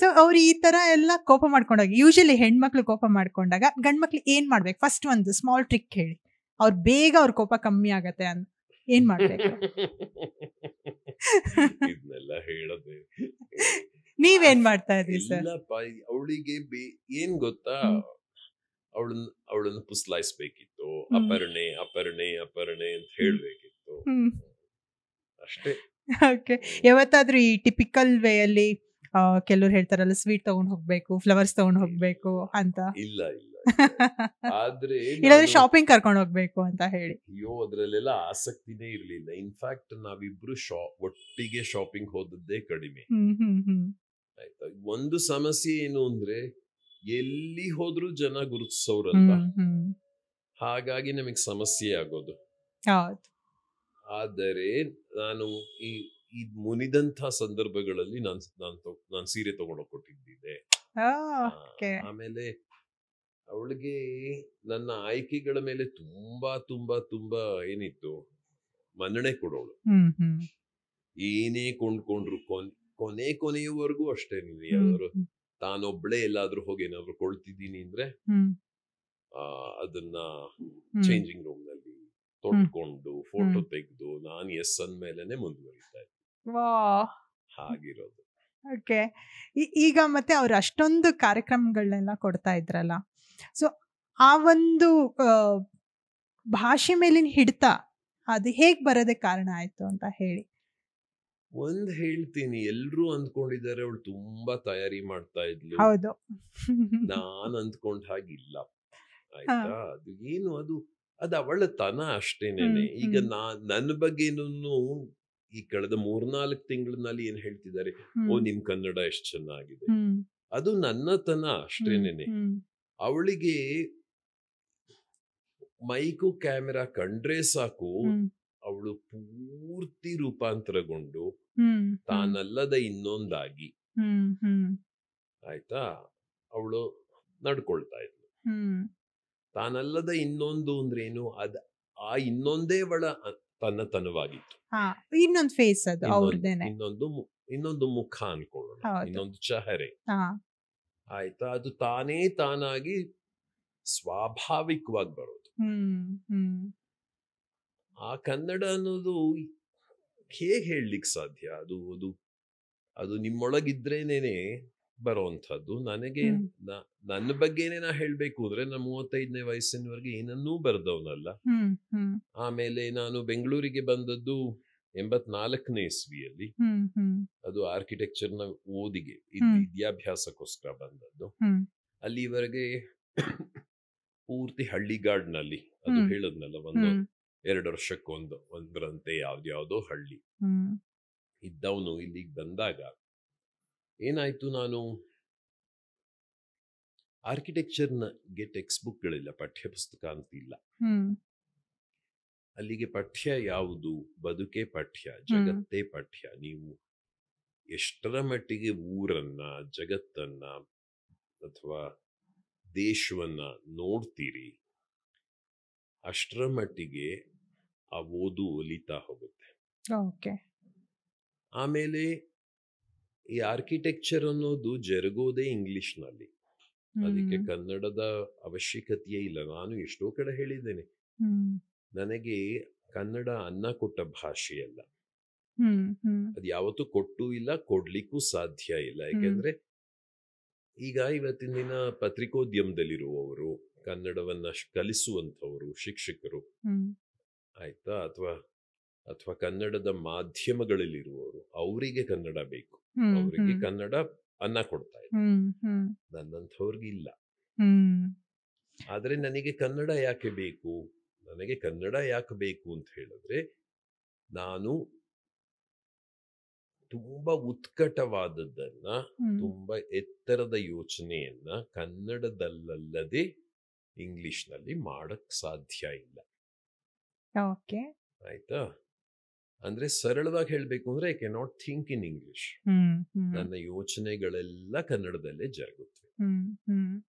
[SPEAKER 2] ಸೊ ಅವ್ರು ಈ ತರ ಎಲ್ಲ ಕೋಪ ಮಾಡ್ಕೊಂಡಾಗ, ಯೂಶಲಿ ಹೆಣ್ಮಕ್ಳು ಕೋಪ ಮಾಡ್ಕೊಂಡಾಗ ಗಂಡ್ಮಕ್ಳು ಏನ್ ಮಾಡ್ಬೇಕು? ಫಸ್ಟ್ ಒಂದು ಸ್ಮಾಲ್ ಟ್ರಿಕ್ ಹೇಳಿ, ಅವ್ರು ಬೇಗ ಅವ್ರ ಕೋಪ ಕಮ್ಮಿ ಆಗತ್ತೆ ಅಂತ ಏನ್ ಮಾಡ್ಬೇಕು?
[SPEAKER 1] ಇದನ್ನೆಲ್ಲ ಹೇಳದೆ
[SPEAKER 2] ನೀವೇನ್ ಮಾಡ್ತಾ ಇದ್ರಿ ಸರ್?
[SPEAKER 1] ಅವಳಿಗೆ ಏನ್ ಗೊತ್ತಾ, ಅವಳನ್ನು ಪುಸ್ಲಾಯಿಸ್ಬೇಕಿತ್ತು, ಅಪರ್ಣೆ ಅಪರ್ಣೆ ಅಪರ್ಣೆ ಅಂತ ಹೇಳ್ಬೇಕಿತ್ತು ಅಷ್ಟೇ.
[SPEAKER 2] ಓಕೆ. ಯಾವತ್ತಾದ್ರೂ ಈ ಟಿಪಿಕಲ್ ವೇ ಅಲ್ಲಿ ಕೆಲವ್ರು ಹೇಳ್ತಾರಲ್ಲ, ಸ್ವೀಟ್ ತಗೊಂಡ್ ಹೋಗ್ಬೇಕು, ಫ್ಲವರ್ಸ್ ತಗೊಂಡ್ ಹೋಗ್ಬೇಕು ಅಂತ?
[SPEAKER 1] ಇಲ್ಲ ಆದ್ರೆ
[SPEAKER 2] ಇಲ್ಲಾಂದ್ರೆ ಶಾಪಿಂಗ್ ಕರ್ಕೊಂಡು ಹೋಗ್ಬೇಕು ಅಂತ ಹೇಳಿ?
[SPEAKER 1] ಅಯ್ಯೋ, ಅದ್ರಲ್ಲೆಲ್ಲ ಆಸಕ್ತಿನೇ ಇರ್ಲಿಲ್ಲ. ಇನ್ಫ್ಯಾಕ್ಟ್ ನಾವಿಬ್ರು ಒಟ್ಟಿಗೆ ಶಾಪಿಂಗ್ ಹೋದದ್ದೇ ಕಡಿಮೆ. ಆಯ್ತಾ. ಒಂದು ಸಮಸ್ಯೆ ಏನು ಅಂದ್ರೆ, ಎಲ್ಲಿ ಹೋದ್ರು ಜನ ಗುರುತಿಸೋರಲ್ಲ, ಹಾಗಾಗಿ ನಮಗ್ ಸಮಸ್ಯೆ ಆಗೋದು. ಆದರೆ ನಾನು ಈ ಮುನಿದಂಥ ಸಂದರ್ಭಗಳಲ್ಲಿ ನಾನು ಸೀರೆ ತಗೊಂಡೋಗಿ ಕೊಟ್ಟಿದ್ದೆ. ಆಮೇಲೆ ಅವಳಿಗೆ ನನ್ನ ಆಯ್ಕೆಗಳ ಮೇಲೆ ತುಂಬಾ ತುಂಬಾ ತುಂಬಾ ಏನಿತ್ತು, ಮನ್ನಣೆ ಕೊಡೋಳು. ಏನೇ ಕೊಂಡ್ಕೊಂಡ್ರು ಕೊನೆಯವರೆಗೂ ಅಷ್ಟೇ. ಯಾವ್ದಾದ್ರು ತಾನೊಬ್ಳೆ ಎಲ್ಲಾದ್ರೂ ಹೋಗಿ ಏನಾದ್ರು ಕೊಳ್ತಿದ್ದೀನಿ ಅಂದ್ರೆ ಅದನ್ನ ಚೇಂಜಿಂಗ್ ರೂಮ್ ನಲ್ಲಿ ತೊಟ್ಕೊಂಡು ಫೋಟೋ ತೆಗೆದು ನಾನು ಎಸ್ ಅಂದ್ಮೇಲೆನೆ ಮುಂದುವರಿತಾ ಇದ್ದೆ. ಹಾಗಿರೋದು.
[SPEAKER 2] ಓಕೆ. ಈಗ ಮತ್ತೆ ಅವ್ರು ಅಷ್ಟೊಂದು ಕಾರ್ಯಕ್ರಮಗಳನ್ನೆಲ್ಲ ಕೊಡ್ತಾ ಇದ್ರಲ್ಲ, ಸೊ ಆ ಒಂದು ಭಾಷೆ ಮೇಲಿನ ಹಿಡಿತ ಅದು ಹೇಗ್ ಬರೋದಕ್ಕೆ ಕಾರಣ ಆಯ್ತು ಅಂತ ಹೇಳಿ?
[SPEAKER 1] ಹೇಳ್ತೀನಿ, ಎಲ್ರು ಅಂದ್ಕೊಂಡಿದ್ದಾರೆ ಅವಳು ತುಂಬಾ ತಯಾರಿ ಮಾಡ್ತಾ ಇದ್ಲು.
[SPEAKER 2] ಹೌದು.
[SPEAKER 1] ನಾನ್ ಅಂದ್ಕೊಂಡ್ ಹಾಗಿಲ್ಲ. ಆಯ್ತಾ. ಅದು ಏನು, ಅದು ಅವಳ ತನ ಅಷ್ಟೇನೇನೆ. ಈಗ ನನ್ನ ಬಗ್ಗೆನೂ ಈ ಕಳೆದ 3-4 ತಿಂಗಳಿನಲ್ಲಿ ಏನ್ ಹೇಳ್ತಿದ್ದಾರೆ, ನಿಮ್ ಕನ್ನಡ ಎಷ್ಟು ಚೆನ್ನಾಗಿದೆ, ಅದು ನನ್ನತನ ಅಷ್ಟೇನೇನೆ. ಅವಳಿಗೆ ಮೈಕು ಕ್ಯಾಮೆರಾ ಕಂಡ್ರೆ ಸಾಕು, ಅವಳು ಪೂರ್ತಿ ರೂಪಾಂತರಗೊಂಡು ತಾನಲ್ಲದ ಇನ್ನೊಂದಾಗಿ, ಆಯ್ತಾ, ಅವಳು ನಡ್ಕೊಳ್ತಾ ಇದ್ಲು. ತಾನಲ್ಲದ ಇನ್ನೊಂದು ಅಂದ್ರೆ ಏನು, ಆ ಇನ್ನೊಂದೇ ಅವಳ ತನ್ನತನವಾಗಿತ್ತು.
[SPEAKER 2] ಇನ್ನೊಂದು ಫೇಸ್ ಅದು ಅವ್ರದೇನೆ,
[SPEAKER 1] ಇನ್ನೊಂದು ಮುಖ ಅನ್ಕೊಳ್ಳೋಣ, ಇನ್ನೊಂದು ಚಹರೆ, ಆಯ್ತಾ. ಅದು ತಾನೇ ತಾನಾಗಿ ಸ್ವಾಭಾವಿಕವಾಗಿ ಬರೋದು. ಆ ಕನ್ನಡ ಅನ್ನೋದು ಹೇಗೆ ಹೇಳಲಿಕ್ಕೆ ಸಾಧ್ಯ? ಅದು ನಿಮ್ಮೊಳಗಿದ್ರೇನೇನೆ ಬರೋವಂಥದ್ದು. ನನಗೆ ನನ್ನ ಬಗ್ಗೆನೇ ನಾ ಹೇಳ್ಬೇಕು ಅಂದ್ರೆ, ನಾನು 35ನೇ ವಯಸ್ಸಿನವರೆಗೆ ಏನನ್ನೂ ಬರ್ದವನಲ್ಲ. ಆಮೇಲೆ ನಾನು ಬೆಂಗಳೂರಿಗೆ ಬಂದದ್ದು 84ನೇ ಇಸ್ವಿಯಲ್ಲಿ. ಅದು ಆರ್ಕಿಟೆಕ್ಚರ್ನ ಓದಿಗೆ ವಿದ್ಯಾಭ್ಯಾಸಕ್ಕೋಸ್ಕರ ಬಂದದ್ದು. ಅಲ್ಲಿವರೆಗೆ ಪೂರ್ತಿ ಹಳ್ಳಿಗಾಡ್ನಲ್ಲಿ, ಅದು ಹೇಳದ್ನಲ್ಲ, 1-2 ವರ್ಷಕ್ಕೊಂದರಂತೆ ಯಾವ್ದ್ಯಾವ್ದೋ ಹಳ್ಳಿ ಇದ್ದವನು ಇಲ್ಲಿಗೆ ಬಂದಾಗ ಏನಾಯ್ತು, ನಾನು ಆರ್ಕಿಟೆಕ್ಚರ್ಗೆ ಟೆಕ್ಸ್ಟ್ ಬುಕ್ಗಳಿಲ್ಲ, ಪಠ್ಯ ಪುಸ್ತಕ ಅಂತಿಲ್ಲ. ಅಲ್ಲಿಗೆ ಪಠ್ಯ ಯಾವುದು? ಬದುಕೆ ಪಠ್ಯ, ಜಗತ್ತೇ ಪಠ್ಯ. ನೀವು ಎಷ್ಟರ ಮಟ್ಟಿಗೆ ಊರನ್ನ, ಜಗತ್ತನ್ನ ಅಥವಾ ದೇಶವನ್ನ ನೋಡ್ತೀರಿ, ಅಷ್ಟರ ಮಟ್ಟಿಗೆ ಆ ಓದು ಒಲಿತಾ ಹೋಗುತ್ತೆ. ಆಮೇಲೆ ಈ ಆರ್ಕಿಟೆಕ್ಚರ್ ಅನ್ನೋದು ಜರುಗೋದೇ ಇಂಗ್ಲಿಷ್ನಲ್ಲಿ. ಅದಕ್ಕೆ ಕನ್ನಡದ ಅವಶ್ಯಕತೆಯೇ ಇಲ್ಲ. ನಾನು ಎಷ್ಟೋ ಕಡೆ ಹೇಳಿದ್ದೇನೆ, ನನಗೆ ಕನ್ನಡ ಅನ್ನ ಕೊಟ್ಟ ಭಾಷೆಯಲ್ಲ. ಅದು ಯಾವತ್ತೂ ಕೊಟ್ಟೂ ಇಲ್ಲ, ಕೊಡ್ಲಿಕ್ಕೂ ಸಾಧ್ಯ ಇಲ್ಲ. ಯಾಕೆಂದ್ರೆ ಈಗ ಇವತ್ತಿನ ದಿನ ಪತ್ರಿಕೋದ್ಯಮದಲ್ಲಿರುವವರು, ಕನ್ನಡವನ್ನ ಕಲಿಸುವಂಥವರು, ಶಿಕ್ಷಕರು, ಆಯ್ತಾ, ಅಥವಾ ಕನ್ನಡದ ಮಾಧ್ಯಮಗಳಲ್ಲಿರುವವರು, ಅವರಿಗೆ ಕನ್ನಡ ಬೇಕು, ಅವರಿಗೆ ಕನ್ನಡ ಅನ್ನ ಕೊಡ್ತಾ ಇದೆ. ನನ್ನಂಥವ್ರಿಗಿಲ್ಲ. ಆದ್ರೆ ನನಗೆ ಕನ್ನಡ ಯಾಕೆ ಬೇಕು? ನನಗೆ ಕನ್ನಡ ಯಾಕೆ ಬೇಕು ಅಂತ ಹೇಳಿದ್ರೆ, ನಾನು ತುಂಬಾ ಉತ್ಕಟವಾದದ್ದನ್ನ, ತುಂಬಾ ಎತ್ತರದ ಯೋಚನೆಯನ್ನ ಕನ್ನಡದಲ್ಲದೆ ಇಂಗ್ಲಿಷ್ನಲ್ಲಿ ಮಾಡಕ್ ಸಾಧ್ಯ ಇಲ್ಲ. ಆಯ್ತಾ? ಅಂದ್ರೆ ಸರಳವಾಗಿ ಹೇಳ್ಬೇಕು ಅಂದ್ರೆ, I can not think in English. ನನ್ನ ಯೋಚನೆಗಳೆಲ್ಲ ಕನ್ನಡದಲ್ಲೇ ಜರುಗುತ್ತವೆ.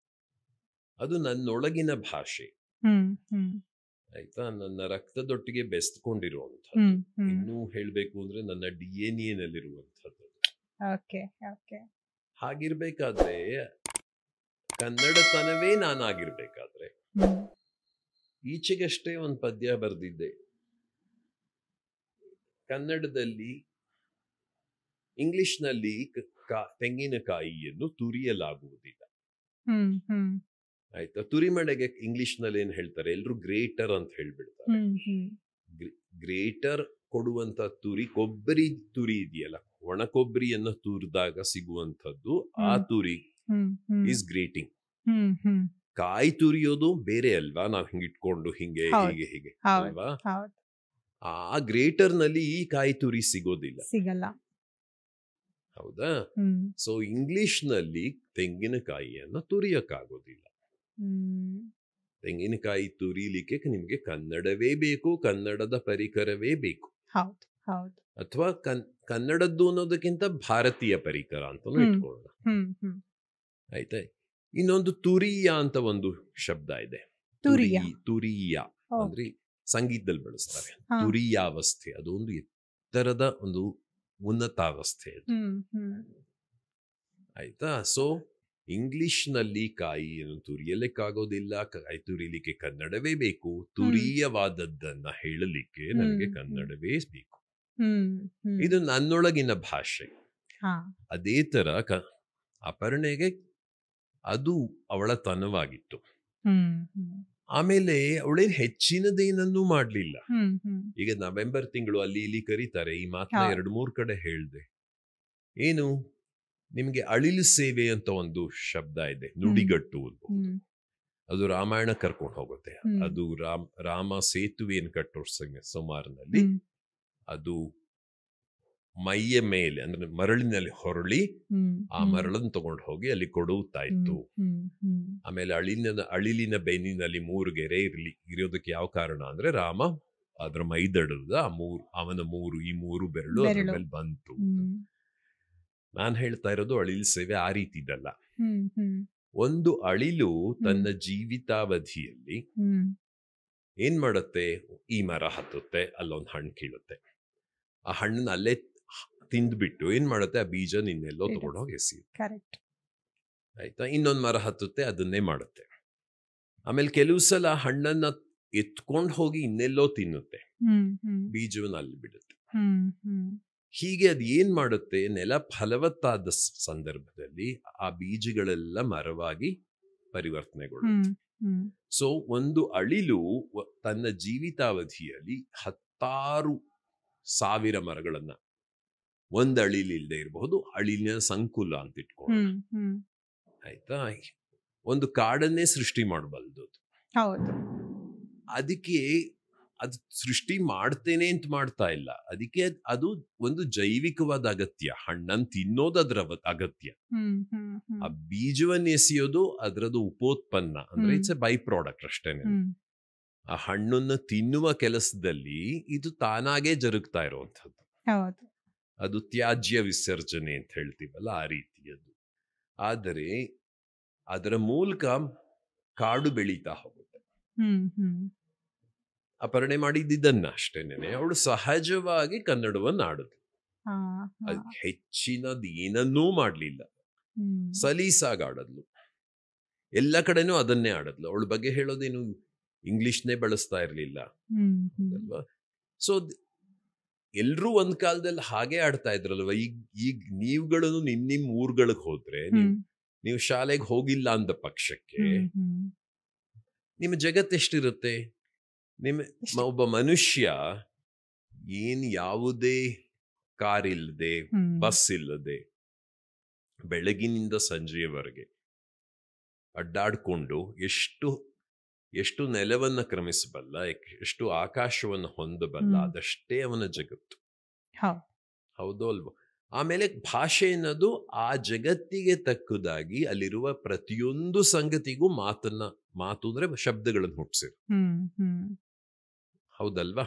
[SPEAKER 1] ಅದು ನನ್ನೊಳಗಿನ ಭಾಷೆ, ಆಯ್ತಾ, ನನ್ನ ರಕ್ತದೊಟ್ಟಿಗೆ ಬೆಸ್ತ್ಕೊಂಡಿರುವಂಥದ್ದು. ಇನ್ನೂ ಹೇಳ್ಬೇಕು ಅಂದ್ರೆ ನನ್ನ DNA ನಲ್ಲಿರುವಂಥದ್ದು. ಹಾಗಿರ್ಬೇಕಾದ್ರೆ, ಕನ್ನಡತನವೇ ನಾನಾಗಿರ್ಬೇಕಾದ್ರೆ, ಈಚೆಗಷ್ಟೇ ಒಂದು ಪದ್ಯ ಬರೆದಿದ್ದೆ ಕನ್ನಡದಲ್ಲಿ. ಇಂಗ್ಲಿಷ್ನಲ್ಲಿ ತೆಂಗಿನಕಾಯಿಯನ್ನು ತುರಿಯಲಾಗುವುದಿಲ್ಲ, ಆಯ್ತಾ. ತುರಿಮಳೆಗೆ ಇಂಗ್ಲಿಷ್ನಲ್ಲಿ ಏನ್ ಹೇಳ್ತಾರೆ, ಎಲ್ರು ಗ್ರೇಟರ್ ಅಂತ ಹೇಳ್ಬಿಡ್ತಾರೆ. ಗ್ರೇಟರ್ ಕೊಡುವಂತ ತುರಿ, ಕೊಬ್ಬರಿ ತುರಿ ಇದೆಯಲ್ಲ, ಒಣ ಕೊಬ್ಬರಿಯನ್ನ ತುರಿದಾಗ ಸಿಗುವಂಥದ್ದು, ಆ ತುರಿ ಈಸ್ ಗ್ರೇಟಿಂಗ್. ಕಾಯಿ ತುರಿಯೋದು ಬೇರೆ ಅಲ್ವಾ, ನಾವ್ ಹಿಂಗಿಟ್ಕೊಂಡು ಹೀಗೆ ಅಲ್ವಾ. ಆ ಗ್ರೇಟರ್ ನಲ್ಲಿ ಈ ಕಾಯಿ ತುರಿ ಸಿಗಲ್ಲ. ಹೌದಾ? ಸೊ ಇಂಗ್ಲಿಷ್ ನಲ್ಲಿ ತೆಂಗಿನಕಾಯಿಯನ್ನ ತುರಿಯಕ್ಕಾಗೋದಿಲ್ಲ. ತೆಂಗಿನಕಾಯಿ ತುರಿಲಿಕ್ಕೆ ನಿಮ್ಗೆ ಕನ್ನಡವೇ ಬೇಕು, ಕನ್ನಡದ ಪರಿಕರವೇ ಬೇಕು. ಅಥವಾ ಕನ್ನಡದ್ದು ಅನ್ನೋದಕ್ಕಿಂತ ಭಾರತೀಯ ಪರಿಕರ ಅಂತಾನು ಇಟ್ಕೊಳ್ಳೋಣ, ಆಯ್ತಾ. ಇನ್ನೊಂದು ತುರಿಯ ಅಂತ ಒಂದು ಶಬ್ದ ಇದೆ. ತುರಿಯ ಅಂದ್ರೆ ಸಂಗೀತದಲ್ಲಿ ಬಳಸ್ತಾರೆ. ತುರಿಯಾವಸ್ಥೆ, ಅದೊಂದು ಎತ್ತರದ ಒಂದು ಉನ್ನತಾವಸ್ಥೆ ಅದು, ಆಯ್ತಾ. ಸೊ ಇಂಗ್ಲಿಷ್ನಲ್ಲಿ ಕಾಯಿಯನ್ನು ತುರಿಯಲಿಕ್ಕಾಗೋದಿಲ್ಲ, ಕಾಯಿ ತುರಿಲಿಕ್ಕೆ ಕನ್ನಡವೇ ಬೇಕು. ತುರೀಯವಾದದ್ದನ್ನ ಹೇಳಲಿಕ್ಕೆ ನನಗೆ ಕನ್ನಡವೇ ಬೇಕು. ಇದು ನನ್ನೊಳಗಿನ ಭಾಷೆ. ಅದೇ ತರ ಅಪರ್ಣೆಗೆ ಅದು ಅವಳ ತನವಾಗಿತ್ತು. ಆಮೇಲೆ ಅವಳೇನ್ ಹೆಚ್ಚಿನದೇನನ್ನೂ ಮಾಡ್ಲಿಲ್ಲ. ಈಗ ನವೆಂಬರ್ ತಿಂಗಳು ಅಲ್ಲಿ ಇಲ್ಲಿ ಕರೀತಾರೆ, ಈ ಮಾತನ್ನ 2-3 ಕಡೆ ಹೇಳ್ದೆ. ಏನು, ನಿಮ್ಗೆ ಅಳಿಲು ಸೇವೆ ಅಂತ ಒಂದು ಶಬ್ದ ಇದೆ, ನುಡಿಗಟ್ಟು. ಅದು ರಾಮಾಯಣ ಕರ್ಕೊಂಡು ಹೋಗುತ್ತೆ. ಅದು ರಾಮ ಸೇತುವೆಯನ್ನು ಕಟ್ಟೋ ಸುಮಾರಿನಲ್ಲಿ ಅದು ಮೈಯ ಮೇಲೆ ಅಂದ್ರೆ ಮರಳಿನಲ್ಲಿ ಹೊರಳಿ ಆ ಮರಳನ್ನು ತಗೊಂಡು ಹೋಗಿ ಅಲ್ಲಿ ಕೊಡುತ್ತಾ ಇತ್ತು. ಆಮೇಲೆ ಅಳಿಲಿನ ಬೆನ್ನಿನಲ್ಲಿ 3 ಗೆರೆ ಇರೋದಕ್ಕೆ ಯಾವ ಕಾರಣ ಅಂದ್ರೆ ರಾಮ ಅದ್ರ ಮೈದಡದ ಅವನ 3 ಬೆರಳು ಅದ್ರ ಮೇಲೆ ಬಂತು. ನಾನ್ ಹೇಳ್ತಾ ಇರೋದು ಅಳಿಲ್ ಸೇವೆ ಆ ರೀತಿ ಇದಲ್ಲ. ಒಂದು ಅಳಿಲು ತನ್ನ ಜೀವಿತಾವಧಿಯಲ್ಲಿ ಏನ್ ಮಾಡುತ್ತೆ, ಈ ಮರ ಹತ್ತುತ್ತೆ, ಅಲ್ಲೊಂದು ಹಣ್ಣು ಕೀಳುತ್ತೆ, ಆ ಹಣ್ಣನ್ನ ಅಲ್ಲೇ ತಿಂದ್ಬಿಟ್ಟು ಏನ್ ಮಾಡುತ್ತೆ, ಆ ಬೀಜ ನಿನ್ನೆಲ್ಲೋ ತಗೊಂಡೋಗಿ ಎಸೆಯುತ್ತೆ. ಆಯ್ತಾ? ಇನ್ನೊಂದು ಮರ ಹತ್ತುತ್ತೆ, ಅದನ್ನೇ ಮಾಡುತ್ತೆ. ಆಮೇಲೆ ಕೆಲವು ಸಲ ಹಣ್ಣನ್ನ ಎತ್ಕೊಂಡು ಹೋಗಿ ಇನ್ನೆಲ್ಲೋ ತಿನ್ನುತ್ತೆ, ಬೀಜವನ್ನ ಅಲ್ಲಿ ಬಿಡುತ್ತೆ. ಹೀಗೆ ಅದು ಏನ್ ಮಾಡುತ್ತೆ, ನೆಲ ಫಲವತ್ತಾದ ಸಂದರ್ಭದಲ್ಲಿ ಆ ಬೀಜಗಳೆಲ್ಲ ಮರವಾಗಿ ಪರಿವರ್ತನೆಗೊಳ್ಳುತ್ತೆ. ಸೊ ಒಂದು ಅಳಿಲು ತನ್ನ ಜೀವಿತಾವಧಿಯಲ್ಲಿ 10,000 ಮರಗಳನ್ನ, ಒಂದು ಅಳಿಲ್ ಇಲ್ಲದೆ ಇರಬಹುದು, ಅಳಿಲಿನ ಸಂಕುಲ ಅಂತ ಇಟ್ಕೊಳ್ಳೋಣ. ಆಯ್ತಾ? ಒಂದು ಕಾಡನ್ನೇ ಸೃಷ್ಟಿ ಮಾಡಬಲ್ಲದು. ಅದಕ್ಕೆ ಅದು ಸೃಷ್ಟಿ ಮಾಡ್ತೇನೆ ಅಂತ ಮಾಡ್ತಾ ಇಲ್ಲ, ಅದಕ್ಕೆ ಅದು ಒಂದು ಜೈವಿಕವಾದ ಅಗತ್ಯ. ಹಣ್ಣನ್ನು ತಿನ್ನೋದು ಅದರ ಅಗತ್ಯ, ಆ ಬೀಜವನ್ನು ಎಸೆಯೋದು ಅದರದ್ದು ಉಪೋತ್ಪನ್ನ, ಅಂದ್ರೆ ಇಟ್ಸ್ ಎ ಬೈ ಪ್ರಾಡಕ್ಟ್ ಅಷ್ಟೇನೆ. ಆ ಹಣ್ಣನ್ನು ತಿನ್ನುವ ಕೆಲಸದಲ್ಲಿ ಇದು ತಾನಾಗೆ ಜರುಗ್ತಾ ಇರುವಂಥದ್ದು. ಅದು ತ್ಯಾಜ್ಯ ವಿಸರ್ಜನೆ ಅಂತ ಹೇಳ್ತೀವಲ್ಲ, ಆ ರೀತಿಯದು. ಆದರೆ ಅದರ ಮೂಲಕ ಕಾಡು ಬೆಳೀತಾ ಹೋಗುತ್ತೆ. ಅಪರ್ಣೆ ಮಾಡಿದ್ದನ್ನ ಅಷ್ಟೇನೆ, ಅವಳು ಸಹಜವಾಗಿ ಕನ್ನಡವನ್ನು ಆಡಿದ್ಲು. ಹೆಚ್ಚಿನದು ಏನನ್ನೂ ಮಾಡ್ಲಿಲ್ಲ, ಸಲೀಸಾಗಿ ಆಡದ್ಲು. ಎಲ್ಲ ಕಡೆನೂ ಅದನ್ನೇ ಆಡದ್ಲು. ಅವಳ ಬಗ್ಗೆ ಹೇಳೋದೇನು, ಇಂಗ್ಲಿಷ್ನೇ ಬಳಸ್ತಾ ಇರ್ಲಿಲ್ಲ ಅಲ್ವಾ? ಸೊ ಎಲ್ರೂ ಒಂದ್ ಕಾಲದಲ್ಲಿ ಹಾಗೆ ಆಡ್ತಾ ಇದ್ರಲ್ವ. ಈಗ ನೀವುಗಳು ನಿಮ್ ಊರ್ಗಳಿಗೆ ಹೋದ್ರೆ, ನೀವು ಶಾಲೆಗೆ ಹೋಗಿಲ್ಲ ಅಂದ ಪಕ್ಷಕ್ಕೆ ನಿಮ್ಮ ಜಗತ್ತೆಷ್ಟಿರುತ್ತೆ? ಒಬ್ಬ ಮನುಷ್ಯ ಯಾವುದೇ ಕಾರ್ ಇಲ್ಲದೆ, ಬಸ್ ಇಲ್ಲದೆ, ಬೆಳಗಿನಿಂದ ಸಂಜೆಯವರೆಗೆ ಅಡ್ಡಾಡ್ಕೊಂಡು ಎಷ್ಟು ನೆಲವನ್ನ ಕ್ರಮಿಸಬಲ್ಲ, ಎಷ್ಟು ಆಕಾಶವನ್ನು ಹೊಂದಬಲ್ಲ, ಅದಷ್ಟೇ ಅವನ ಜಗತ್ತು. ಹೌದು ಅಲ್ವೋ? ಆಮೇಲೆ ಭಾಷೆ ಅನ್ನೋದು ಆ ಜಗತ್ತಿಗೆ ತಕ್ಕದಾಗಿ ಅಲ್ಲಿರುವ ಪ್ರತಿಯೊಂದು ಸಂಗತಿಗೂ ಮಾತು ಅಂದ್ರೆ ಶಬ್ದಗಳನ್ನು ಹುಟ್ಟಿಸಿರು. ಹೌದಲ್ವಾ?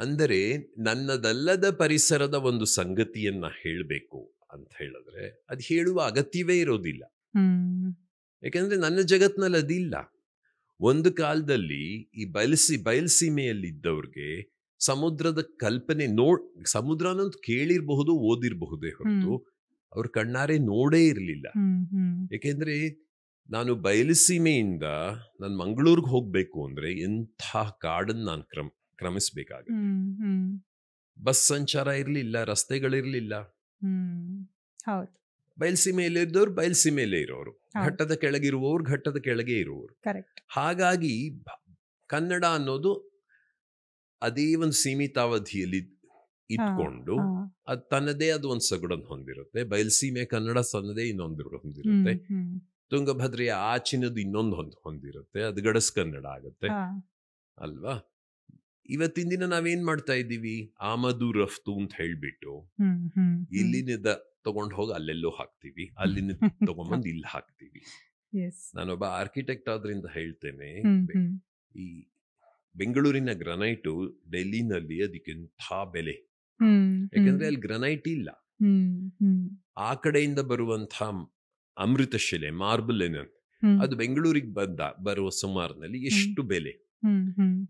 [SPEAKER 1] ಅಂದರೆ ನನ್ನದಲ್ಲದ ಪರಿಸರದ ಒಂದು ಸಂಗತಿಯನ್ನ ಹೇಳಬೇಕು ಅಂತ ಹೇಳಿದ್ರೆ ಅದು ಹೇಳುವ ಅಗತ್ಯವೇ ಇರೋದಿಲ್ಲ. ಯಾಕಂದ್ರೆ ನನ್ನ ಜಗತ್ನಲ್ಲಿ ಅದಿಲ್ಲ. ಒಂದು ಕಾಲದಲ್ಲಿ ಈ ಬಯಲ್ಸೀಮೆಯಲ್ಲಿದ್ದವ್ರಿಗೆ ಸಮುದ್ರದ ಕಲ್ಪನೆ ಸಮುದ್ರ ಅನ್ನೋದು ಕೇಳಿರಬಹುದು, ಓದಿರಬಹುದೇ ಹೊರತು ಅವ್ರ ಕಣ್ಣಾರೆ ನೋಡೇ ಇರಲಿಲ್ಲ. ಯಾಕೆಂದ್ರೆ ನಾನು ಬಯಲುಸೀಮೆಯಿಂದ ನಾನು ಮಂಗಳೂರಿಗೆ ಹೋಗ್ಬೇಕು ಅಂದ್ರೆ ಎಂಥ ಕಾಡನ್ನು ನಾನು ಕ್ರಮಿಸ್ಬೇಕಾಗುತ್ತೆ. ಬಸ್ ಸಂಚಾರ ಇರ್ಲಿಲ್ಲ, ರಸ್ತೆಗಳಿರ್ಲಿಲ್ಲ. ಬಯಲ್ಸೀಮೆಯಲ್ಲಿದ್ದವ್ರು ಬಯಲ್ಸೀಮೆಯಲ್ಲೇ ಇರೋರು, ಘಟ್ಟದ ಕೆಳಗಿರುವವರು ಘಟ್ಟದ ಕೆಳಗೆ ಇರುವವರು. ಹಾಗಾಗಿ ಕನ್ನಡ ಅನ್ನೋದು ಅದೇ ಒಂದು ಸೀಮಿತಾವಧಿಯಲ್ಲಿ ಇಟ್ಕೊಂಡು ಅದು ತನ್ನದೇ ಅದು ಒಂದು ಸೊಗಡನ್ನು ಹೊಂದಿರುತ್ತೆ. ಬಯಲ್ಸೀಮೆ ಕನ್ನಡ ತನ್ನದೇ ಇನ್ನೊಂದು ಹೊಂದಿರುತ್ತೆ. ತುಂಗಭದ್ರೆಯ ಆಚಿನದು ಇನ್ನೊಂದು ಹೊಂದಿರುತ್ತೆ, ಅದು ಗಡಸ್ ಕನ್ನಡ ಆಗುತ್ತೆ ಅಲ್ವಾ? ಇವತ್ತಿನ ದಿನ ನಾವೇನ್ ಮಾಡ್ತಾ ಇದ್ದೀವಿ, ಆಮದು ರಫ್ತು ಅಂತ ಹೇಳ್ಬಿಟ್ಟು ಇಲ್ಲಿನಿಂದ ತಗೊಂಡು ಹೋಗಿ ಅಲ್ಲೆಲ್ಲೋ ಹಾಕ್ತಿವಿ, ಅಲ್ಲಿನ ತಗೊಂಡ್ಬಂದು ಇಲ್ಲಿ ಹಾಕ್ತಿವಿ. ನಾನೊಬ್ಬ ಆರ್ಕಿಟೆಕ್ಟ್ ಆದ್ರಿಂದ ಹೇಳ್ತೇನೆ, ಈ ಬೆಂಗಳೂರಿನ ಗ್ರನೈಟು ಡೆಲ್ಲಿನಲ್ಲಿ ಅದಕ್ಕೆಂಥ ಬೆಲೆ. ಯಾಕಂದ್ರೆ ಅಲ್ಲಿ ಗ್ರನೈಟ್ ಇಲ್ಲ. ಆ ಕಡೆಯಿಂದ ಬರುವಂಥ ಅಮೃತ ಶಿಲೆ, ಮಾರ್ಬಲ್ ಏನಂತ, ಅದು ಬೆಂಗಳೂರಿಗೆ ಬರುವ ಸುಮಾರಿನಲ್ಲಿ ಎಷ್ಟು ಬೆಲೆ.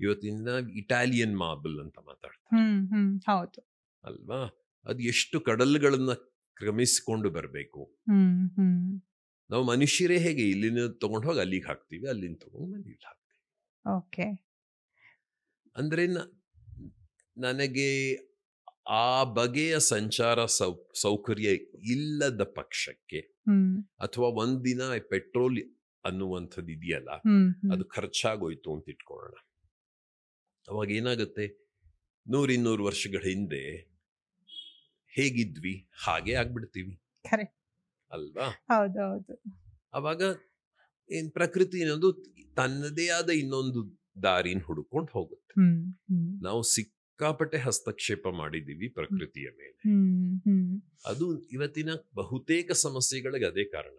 [SPEAKER 1] ಇವತ್ತಿನ ಇಟಾಲಿಯನ್ ಮಾರ್ಬಲ್ ಅಂತ ಮಾತಾಡ್ತಾರೆ ಅಲ್ವಾ? ಅದು ಎಷ್ಟು ಕಡಲುಗಳನ್ನ ಕ್ರಮಿಸಿಕೊಂಡು ಬರಬೇಕು. ನಾವು ಮನುಷ್ಯರೇ ಹೇಗೆ ಇಲ್ಲಿನ ತಗೊಂಡು ಹೋಗಿ ಅಲ್ಲಿಗೆ ಹಾಕ್ತಿವಿ, ಅಲ್ಲಿಂದ ತಗೊಂಡು ಬಂದು ಇಲ್ಲಿ ಹಾಕ್ತಿವಿ. ಅಂದ್ರೆ ನನಗೆ ಆ ಬಗೆಯ ಸಂಚಾರ ಸೌಕರ್ಯ ಇಲ್ಲದ ಪಕ್ಷಕ್ಕೆ, ಅಥವಾ ಒಂದಿನ ಪೆಟ್ರೋಲ್ ಅನ್ನುವಂಥದ್ದು ಇದೆಯಲ್ಲ, ಅದು ಖರ್ಚಾಗೋಯ್ತು ಅಂತ ಇಟ್ಕೊಳ್ಳೋಣ. ಅವಾಗ ಏನಾಗುತ್ತೆ, 100-200 ವರ್ಷಗಳ ಹಿಂದೆ ಹೇಗಿದ್ವಿ ಹಾಗೆ ಆಗ್ಬಿಡ್ತೀವಿ ಅಲ್ವಾ? ಅವಾಗ ಪ್ರಕೃತಿ ಅನ್ನೋದು ತನ್ನದೇ ಆದ ಇನ್ನೊಂದು ದಾರಿನ ಹುಡುಕೊಂಡು ಹೋಗುತ್ತೆ. ನಾವು ಸಿಕ್ಕಾಪಟ್ಟೆ ಹಸ್ತಕ್ಷೇಪ ಮಾಡಿದೀವಿ ಪ್ರಕೃತಿಯ ಮೇಲೆ. ಅದು ಇವತ್ತಿನ ಬಹುತೇಕ ಸಮಸ್ಯೆಗಳಿಗೆ ಅದೇ ಕಾರಣ.